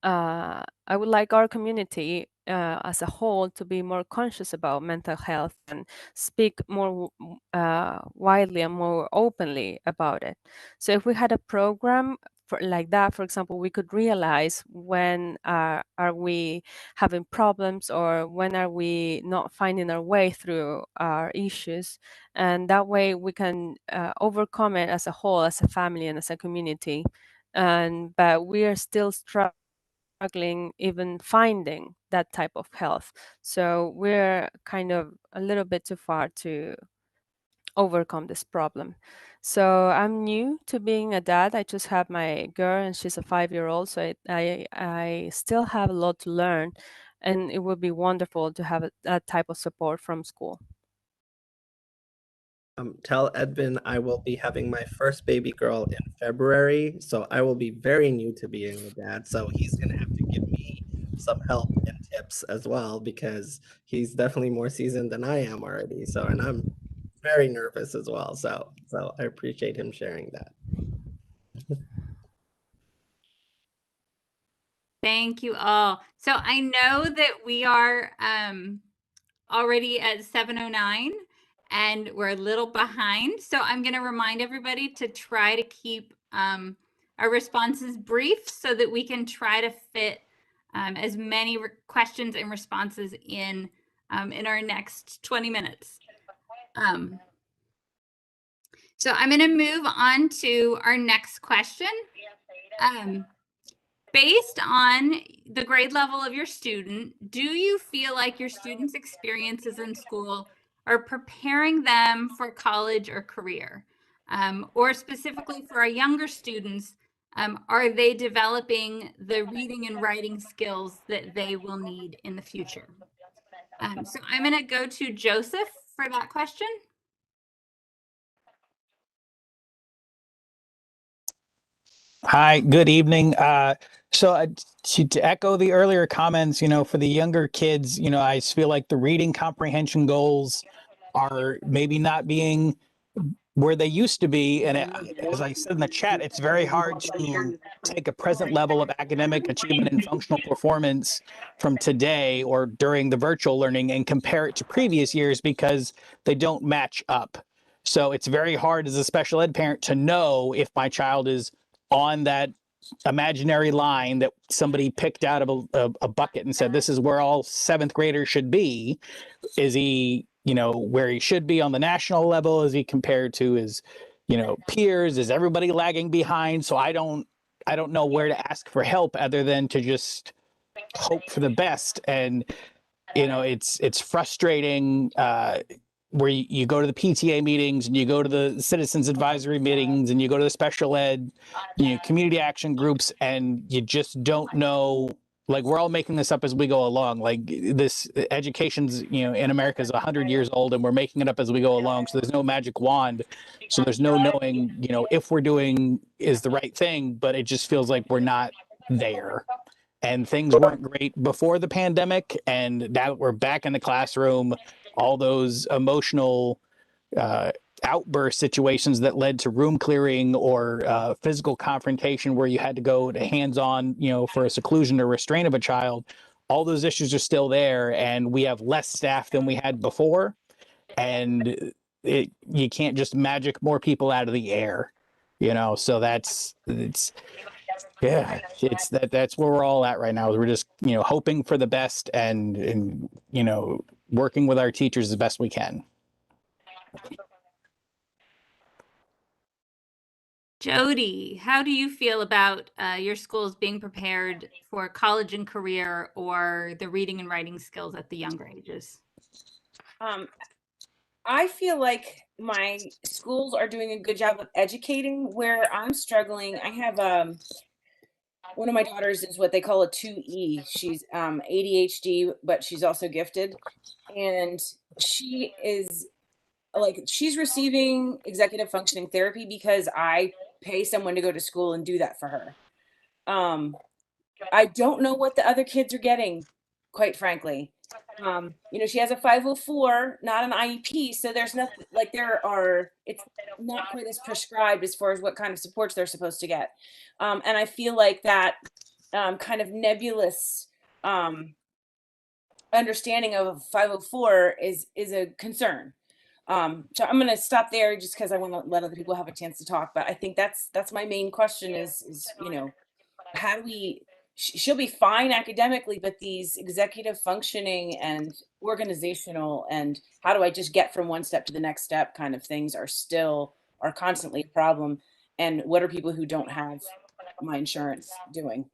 I would like our community as a whole to be more conscious about mental health and speak more widely and more openly about it. So if we had a program like that, for example, we could realize when are we having problems, or when are we not finding our way through our issues, and that way we can overcome it as a whole, as a family and as a community. But we are still struggling even finding that type of health. So we're kind of a little bit too far to overcome this problem. So I'm new to being a dad. I just have my girl and she's a 5-year-old. So I still have a lot to learn, and it would be wonderful to have that type of support from school. Tell Edvin I will be having my first baby girl in February, so I will be very new to being a dad. So he's gonna have to give me some help and tips as well, because he's definitely more seasoned than I am already. So, and I'm very nervous as well. So I appreciate him sharing that. Thank you all. So I know that we are already at 7:09 and we're a little behind. So I'm going to remind everybody to try to keep our responses brief so that we can try to fit as many questions and responses in our next 20 minutes. So I'm going to move on to our next question. Based on the grade level of your student, do you feel like your students' experiences in school are preparing them for college or career? Or specifically for our younger students, are they developing the reading and writing skills that they will need in the future? So I'm going to go to Joseph for that question. Hi, good evening. So to echo the earlier comments, for the younger kids, I feel like the reading comprehension goals are maybe not being where they used to be. And as I said in the chat, it's very hard to take a present level of academic achievement and functional performance from today or during the virtual learning and compare it to previous years, because they don't match up. So it's very hard as a special ed parent to know if my child is on that imaginary line that somebody picked out of a bucket and said, this is where all 7th graders should be. Is he where he should be on the national level? Is he compared to his, peers? Is everybody lagging behind? So I don't know where to ask for help other than to just hope for the best. And, it's frustrating, where you go to the PTA meetings and you go to the citizens advisory meetings and you go to the special ed, community action groups, and you just don't know, like, we're all making this up as we go along. Like, this education's, in America is 100 years old, and we're making it up as we go along. So there's no magic wand. So there's no knowing, if we're doing is the right thing, but it just feels like we're not there. And things weren't great before the pandemic, and now we're back in the classroom. All those emotional outburst situations that led to room clearing or physical confrontation where you had to go to hands-on, for a seclusion or restraint of a child. All those issues are still there, and we have less staff than we had before. And you can't just magic more people out of the air, so that's where we're all at right now. We're just, hoping for the best and working with our teachers as best we can. Jody, how do you feel about your schools being prepared for college and career, or the reading and writing skills at the younger ages? I feel like my schools are doing a good job of educating. Where I'm struggling, I have one of my daughters is what they call a 2E. She's ADHD, but she's also gifted. And she is she's receiving executive functioning therapy because I pay someone to go to school and do that for her. I don't know what the other kids are getting, quite frankly. She has a 504, not an IEP. So there's nothing it's not quite as prescribed as far as what kind of supports they're supposed to get. And I feel like that kind of nebulous understanding of 504 is a concern. So I'm going to stop there just because I want to let other people have a chance to talk. But I think that's my main question is how do we, she'll be fine academically, but these executive functioning and organizational and how do I just get from one step to the next step kind of things are constantly a problem. And what are people who don't have my insurance doing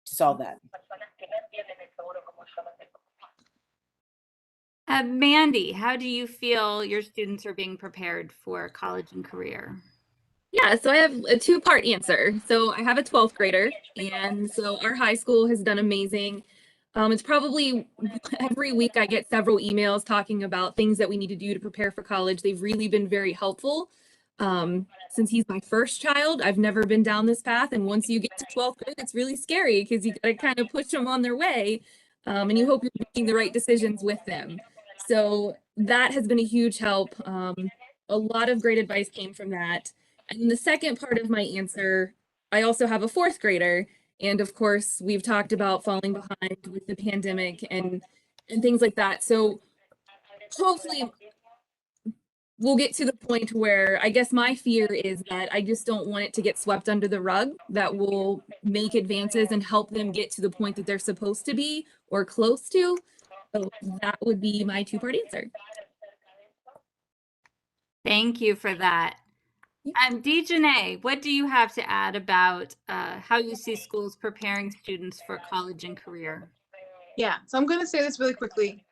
to solve that? Mandy, how do you feel your students are being prepared for college and career? Yeah, so I have a two-part answer. So I have a 12th grader, and so our high school has done amazing. It's probably every week I get several emails talking about things that we need to do to prepare for college. They've really been very helpful. Since he's my first child, I've never been down this path. And once you get to 12th grade, it's really scary because you gotta kind of push them on their way. And you hope you're making the right decisions with them. So that has been a huge help. A lot of great advice came from that. And the second part of my answer, I also have a 4th grader. And of course, we've talked about falling behind with the pandemic and things like that. So hopefully we'll get to the point where I guess my fear is that I just don't want it to get swept under the rug, that will make advances and help them get to the point that they're supposed to be or close to. So that would be my 2-part answer. Thank you for that. Dejanay, what do you have to add about how you see schools preparing students for college and career? Yeah, so I'm going to say this really quickly.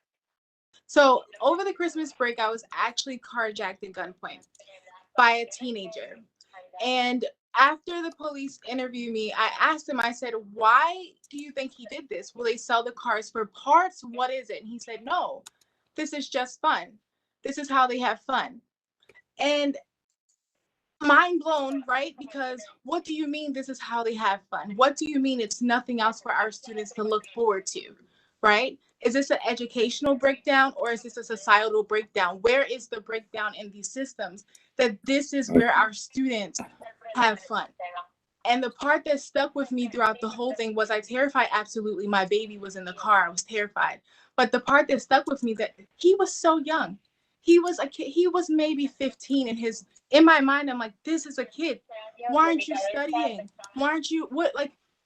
So over the Christmas break, I was actually carjacked at gunpoint by a teenager. And after the police interviewed me, I asked him, I said, why do you think he did this? Will they sell the cars for parts? What is it? And he said, no, this is just fun. This is how they have fun. And mind blown, right? Because what do you mean this is how they have fun? What do you mean it's nothing else for our students to look forward to, right? Is this an educational breakdown or is this a societal breakdown? Where is the breakdown in these systems that this is where our students have fun? And the part that stuck with me throughout the whole thing was I terrified, absolutely. My baby was in the car. I was terrified. But the part that stuck with me that he was so young. He was a kid. He was maybe 15 and in my mind, I'm like, this is a kid. Why aren't you studying? Why aren't you,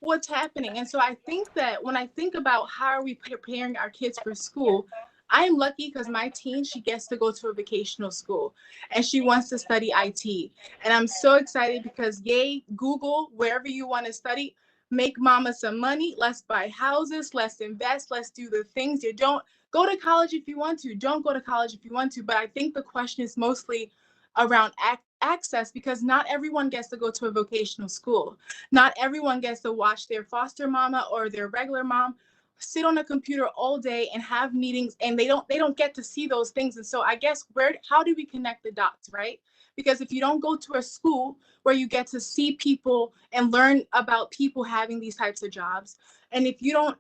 what's happening? And so I think that when I think about how are we preparing our kids for school, I am lucky because my teen, she gets to go to a vocational school and she wants to study IT. And I'm so excited because yay, Google, wherever you want to study, make mama some money. Let's buy houses, let's invest, let's do the things. You don't go to college if you want to. Don't go to college if you want to. But I think the question is mostly around access, because not everyone gets to go to a vocational school. Not everyone gets to watch their foster mama or their regular mom sit on a computer all day and have meetings, and they don't get to see those things. And so I guess how do we connect the dots, right? Because if you don't go to a school where you get to see people and learn about people having these types of jobs, and if you don't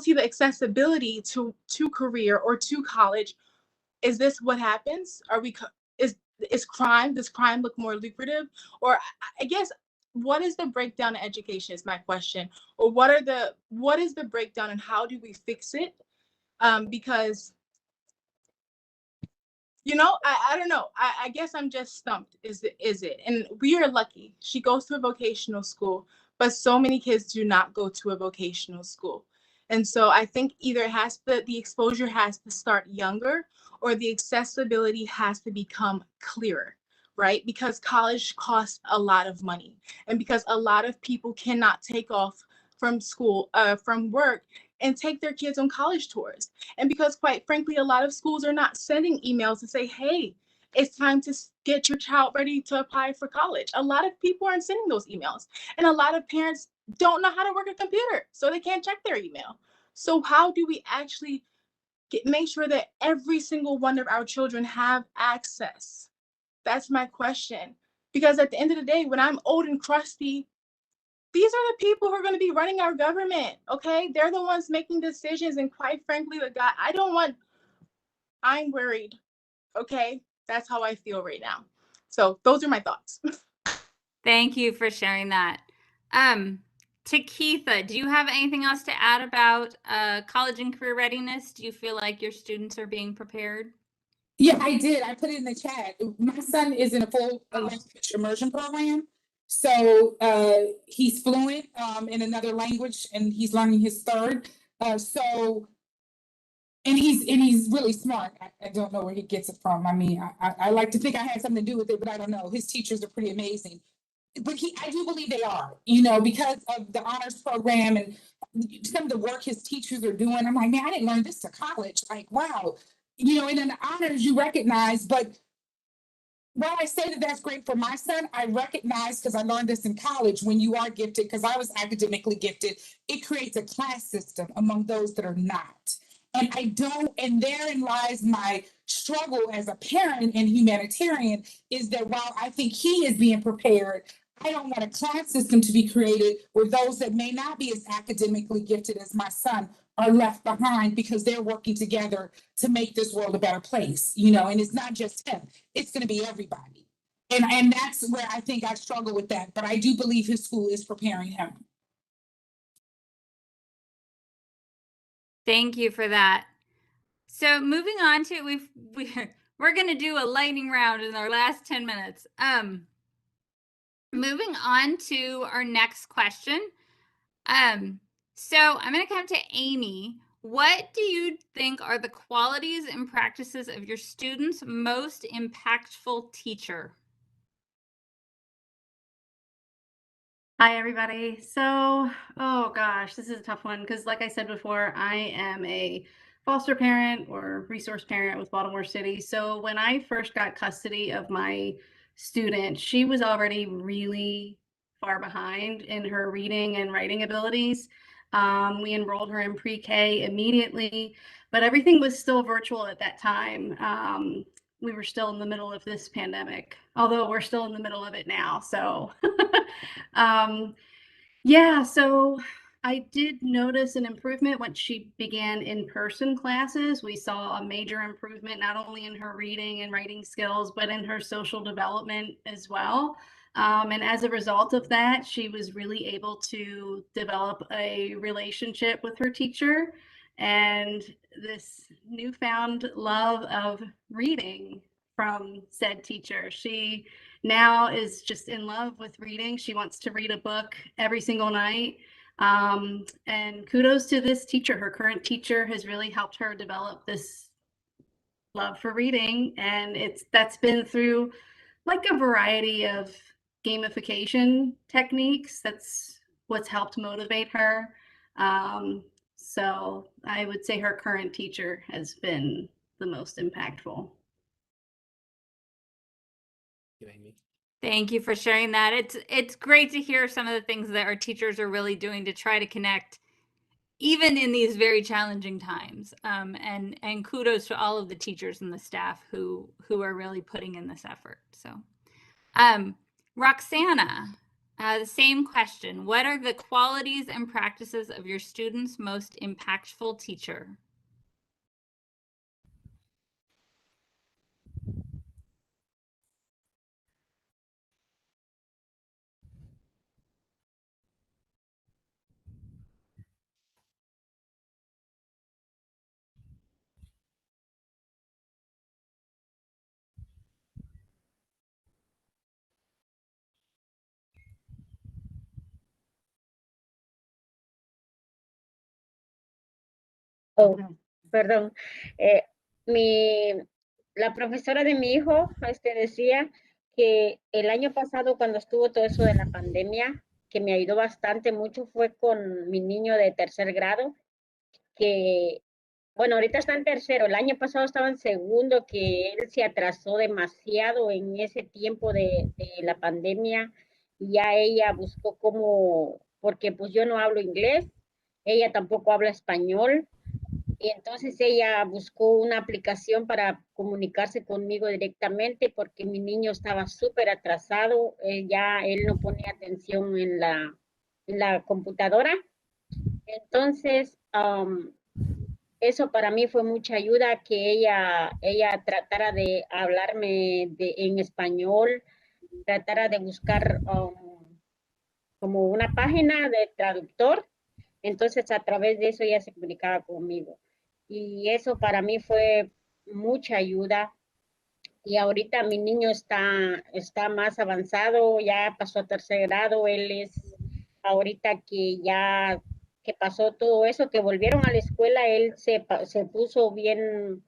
see the accessibility to career or to college, is this what happens? Does crime look more lucrative? Or I guess, what is the breakdown in education is my question. Or what is the breakdown and how do we fix it? Because I don't know. I guess I'm just stumped. Is it? And we are lucky. She goes to a vocational school, but so many kids do not go to a vocational school. And so I think either the exposure has to start younger, or the accessibility has to become clearer, right? Because college costs a lot of money, and because a lot of people cannot take off from school, from work, and take their kids on college tours. And because, quite frankly, a lot of schools are not sending emails to say, hey, it's time to get your child ready to apply for college. A lot of people aren't sending those emails. And a lot of parents don't know how to work a computer, so they can't check their email. So how do we actually make sure that every single one of our children have access? That's my question. Because at the end of the day, when I'm old and crusty, these are the people who are going to be running our government, okay? They're the ones making decisions, and quite frankly, I'm worried, okay? That's how I feel right now. So those are my thoughts. Thank you for sharing that. Takitha, do you have anything else to add about college and career readiness? Do you feel like your students are being prepared? Yeah, I did. I put it in the chat. My son is in a full language immersion program. So he's fluent in another language, and he's learning his third. And he's really smart. I don't know where he gets it from. I mean, I like to think I had something to do with it, but I don't know. His teachers are pretty amazing. But I do believe they are, because of the honors program and some of the work his teachers are doing. I'm like, man, I didn't learn this to college. Like, wow. And in the honors you recognize, but while I say that that's great for my son, I recognize, because I learned this in college, when you are gifted, because I was academically gifted, it creates a class system among those that are not. And therein lies my struggle as a parent and humanitarian, is that while I think he is being prepared, I don't want a class system to be created where those that may not be as academically gifted as my son are left behind, because they're working together to make this world a better place, and it's not just him, it's going to be everybody. And that's where I think I struggle with that, but I do believe his school is preparing him. Thank you for that. So moving on to, we're going to do a lightning round in our last 10 minutes. Moving on to our next question. So I'm going to come to Amy. What do you think are the qualities and practices of your students' most impactful teacher? Hi, everybody. So, oh gosh, this is a tough one because, like I said before, I am a foster parent or resource parent with Baltimore City. So when I first got custody of my student, she was already really far behind in her reading and writing abilities. We enrolled her in pre-K immediately, but everything was still virtual at that time. We were still in the middle of this pandemic, although we're still in the middle of it now. So yeah, so I did notice an improvement when she began in-person classes. We saw a major improvement, not only in her reading and writing skills, but in her social development as well. And as a result of that, she was really able to develop a relationship with her teacher and this newfound love of reading from said teacher. She now is just in love with reading. She wants to read a book every single night. And kudos to this teacher. Her current teacher has really helped her develop this love for reading, and that's been through like a variety of gamification techniques. That's what's helped motivate her. So I would say her current teacher has been the most impactful. Thank you for sharing that. It's great to hear some of the things that our teachers are really doing to try to connect, even in these very challenging times. And kudos to all of the teachers and the staff who are really putting in this effort. So, Roxana, the same question. What are the qualities and practices of your students' most impactful teacher? Oh, perdón. La profesora de mi hijo decía que el año pasado, cuando estuvo todo eso de la pandemia, que me ayudó bastante mucho fue con mi niño de tercer grado, que, bueno, ahorita está en tercero, el año pasado estaba en segundo, que él se atrasó demasiado en ese tiempo de la pandemia, y ya ella buscó cómo, porque pues yo no hablo inglés, ella tampoco habla español, y entonces ella buscó una aplicación para comunicarse conmigo directamente porque mi niño estaba súper atrasado, ya él no ponía atención en la computadora. Entonces, eso para mí fue mucha ayuda, que ella tratara de hablarme en español, tratara de buscar como una página de traductor. Entonces, a través de eso ella se comunicaba conmigo. Y eso para mí fue mucha ayuda. Y ahorita mi niño está más avanzado, ya pasó a tercer grado, él es ahorita que pasó todo eso, que volvieron a la escuela, él se puso bien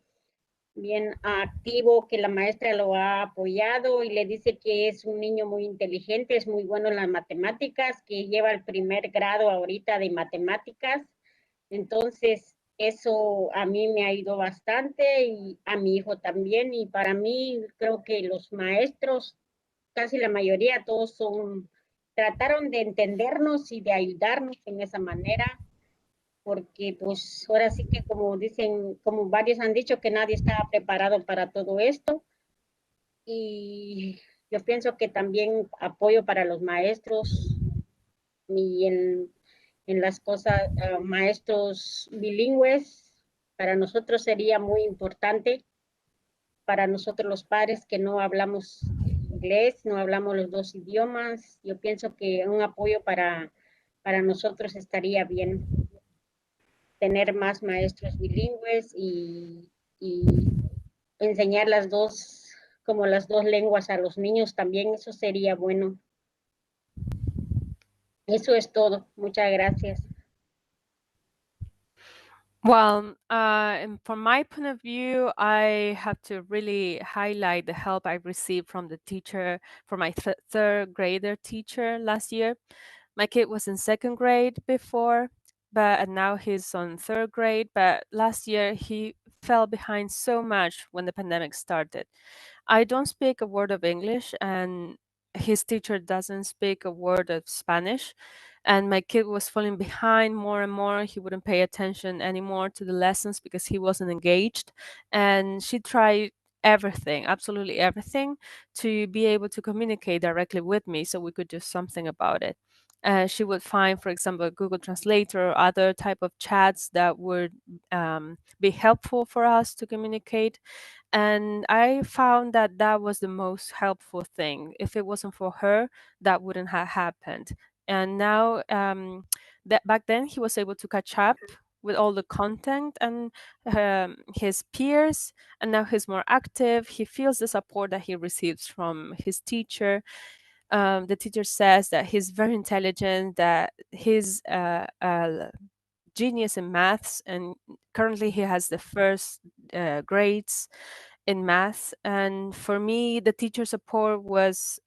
activo, que la maestra lo ha apoyado y le dice que es un niño muy inteligente, es muy bueno en las matemáticas, que lleva el primer grado ahorita de matemáticas. Entonces, eso a mí me ha ido bastante y a mi hijo también. Y para mí, creo que los maestros, casi la mayoría, todos trataron de entendernos y de ayudarnos en esa manera, porque pues ahora sí que como dicen, como varios han dicho, que nadie estaba preparado para todo esto. Y yo pienso que también apoyo para los maestros y en las cosas, maestros bilingües, para nosotros sería muy importante, para nosotros los padres que no hablamos inglés, no hablamos los dos idiomas, yo pienso que un apoyo para nosotros estaría bien, tener más maestros bilingües y enseñar como las dos lenguas a los niños también, eso sería bueno. Eso es todo. Muchas gracias. Well, and from my point of view, I have to really highlight the help I received from the teacher, from my third grader teacher last year. My kid was in second grade before, and now he's on third grade. But last year he fell behind so much when the pandemic started. I don't speak a word of English, and his teacher doesn't speak a word of Spanish. And my kid was falling behind more and more. He wouldn't pay attention anymore to the lessons because he wasn't engaged. And she tried everything, absolutely everything, to be able to communicate directly with me so we could do something about it. She would find, for example, Google Translator or other type of chats that would be helpful for us to communicate. And I found that that was the most helpful thing. If it wasn't for her, that wouldn't have happened. And now, that back then he was able to catch up with all the content and his peers, and now he's more active. He feels the support that he receives from his teacher. the teacher says that he's very intelligent, that he's genius in maths, and currently he has the first grades in math. And for me, the teacher support was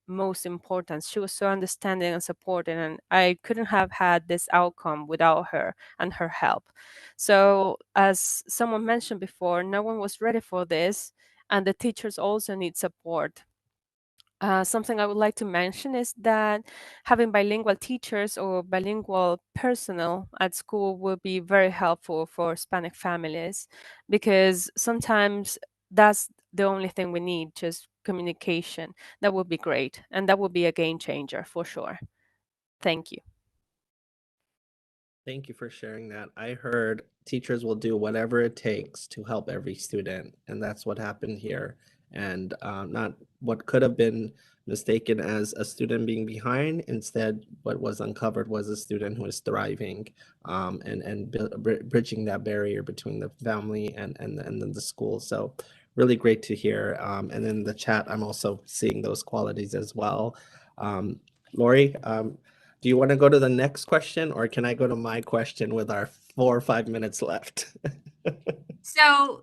most important. She was so understanding and supporting, and I couldn't have had this outcome without her and her help. So as someone mentioned before, no one was ready for this, and the teachers also need support. Something I would like to mention is that having bilingual teachers or bilingual personnel at school will be very helpful for Hispanic families, because sometimes that's the only thing we need, just communication. That would be great, and that would be a game changer for sure. Thank you. Thank you for sharing that. I heard teachers will do whatever it takes to help every student, and that's what happened here. And not what could have been mistaken as a student being behind. Instead, what was uncovered was a student who is thriving, and bridging that barrier between the family and then the school. So really great to hear. And in the chat, I'm also seeing those qualities as well. Lori, do you want to go to the next question, or can I go to my question with our 4 or 5 minutes left? So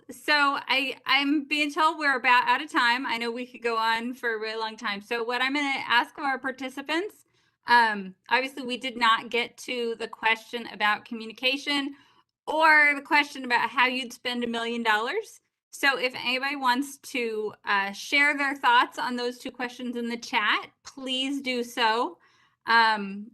I'm being told we're about out of time. I know we could go on for a really long time. So what I'm going to ask of our participants, obviously we did not get to the question about communication or the question about how you'd spend $1 million. So if anybody wants to share their thoughts on those two questions in the chat, please do so.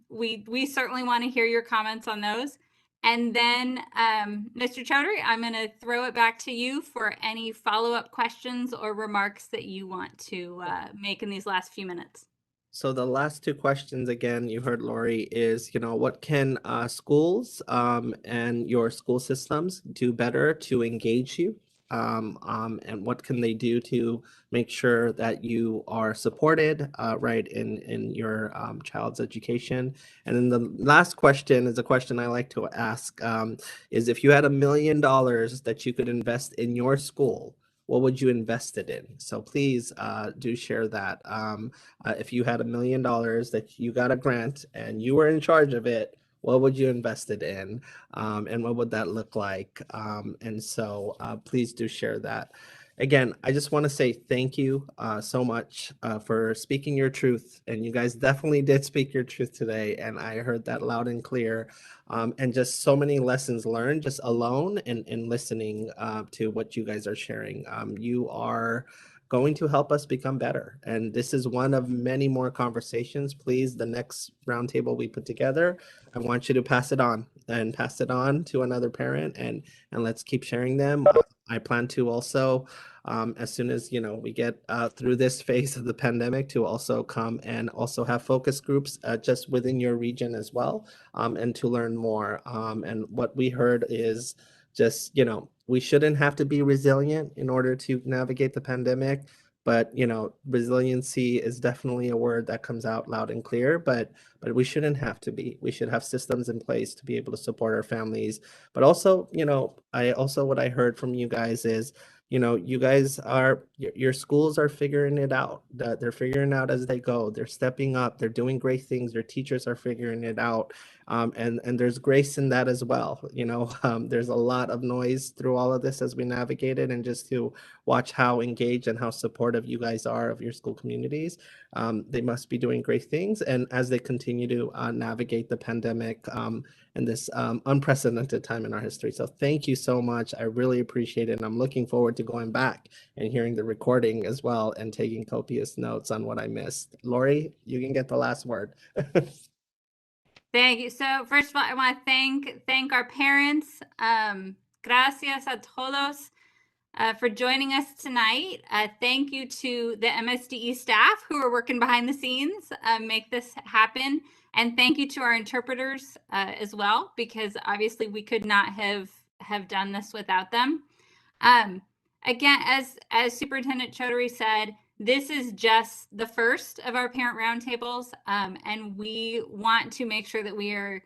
We certainly want to hear your comments on those. And then, Mr. Choudhury, I'm going to throw it back to you for any follow-up questions or remarks that you want to make in these last few minutes. So the last two questions, again, you heard Lori, is, what can schools and your school systems do better to engage you? And what can they do to make sure that you are supported, right, in your child's education? And then the last question is a question I like to ask, is if you had $1 million that you could invest in your school, what would you invest it in? So please do share that. If you had $1 million that you got a grant and you were in charge of it, what would you invest it in? And what would that look like? And so please do share that. Again, I just want to say thank you so much for speaking your truth. And you guys definitely did speak your truth today. And I heard that loud and clear. And just so many lessons learned just alone and listening to what you guys are sharing. You are going to help us become better. And this is one of many more conversations. Please, the next roundtable we put together, I want you to pass it on to another parent, and let's keep sharing them. I plan to also, as soon as we get through this phase of the pandemic, to also come and also have focus groups just within your region as well, and to learn more. And what we heard is just, we shouldn't have to be resilient in order to navigate the pandemic. But, resiliency is definitely a word that comes out loud and clear, but we shouldn't have to be. We should have systems in place to be able to support our families. But also, what I heard from you guys is, you guys your schools are figuring it out. They're figuring out as they go. They're stepping up. They're doing great things. Your teachers are figuring it out. And there's grace in that as well. There's a lot of noise through all of this as we navigate it, and just to watch how engaged and how supportive you guys are of your school communities. They must be doing great things. And as they continue to navigate the pandemic and this unprecedented time in our history. So thank you so much. I really appreciate it. And I'm looking forward to going back and hearing the recording as well and taking copious notes on what I missed. Lori, you can get the last word. Thank you. So first of all, I want to thank our parents. Gracias a todos for joining us tonight. Thank you to the MSDE staff who are working behind the scenes, make this happen. And thank you to our interpreters as well, because obviously we could not have done this without them. Again, as Superintendent Choudhury said, this is just the first of our parent roundtables, and we want to make sure that we are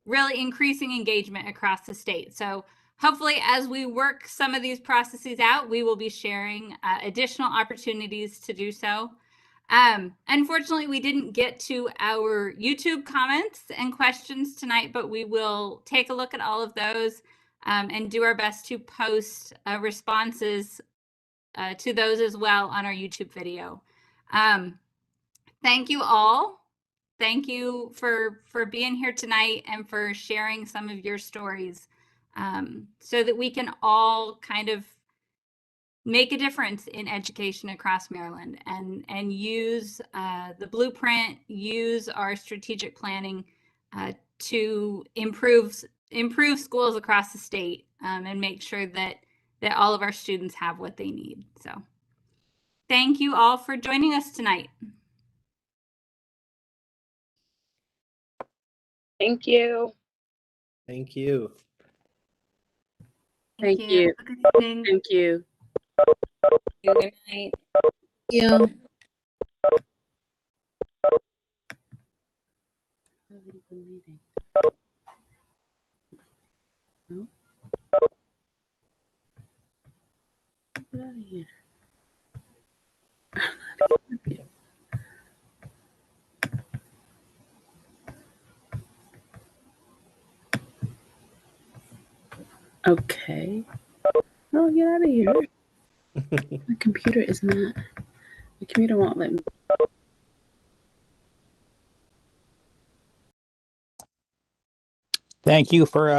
really increasing engagement across the state. So hopefully, as we work some of these processes out, we will be sharing additional opportunities to do so. Unfortunately, we didn't get to our YouTube comments and questions tonight, but we will take a look at all of those and do our best to post responses to those as well on our YouTube video. Thank you all. Thank you for being here tonight and for sharing some of your stories so that we can all kind of make a difference in education across Maryland and use the blueprint, use our strategic planning to improve schools across the state and make sure that all of our students have what they need. So thank you all for joining us tonight. Thank you. Thank you. Thank you. Good evening. Thank you. Good night. Yeah. No? Get out of here. Okay. No, get out of here. My computer is not. The computer won't let me. Thank you for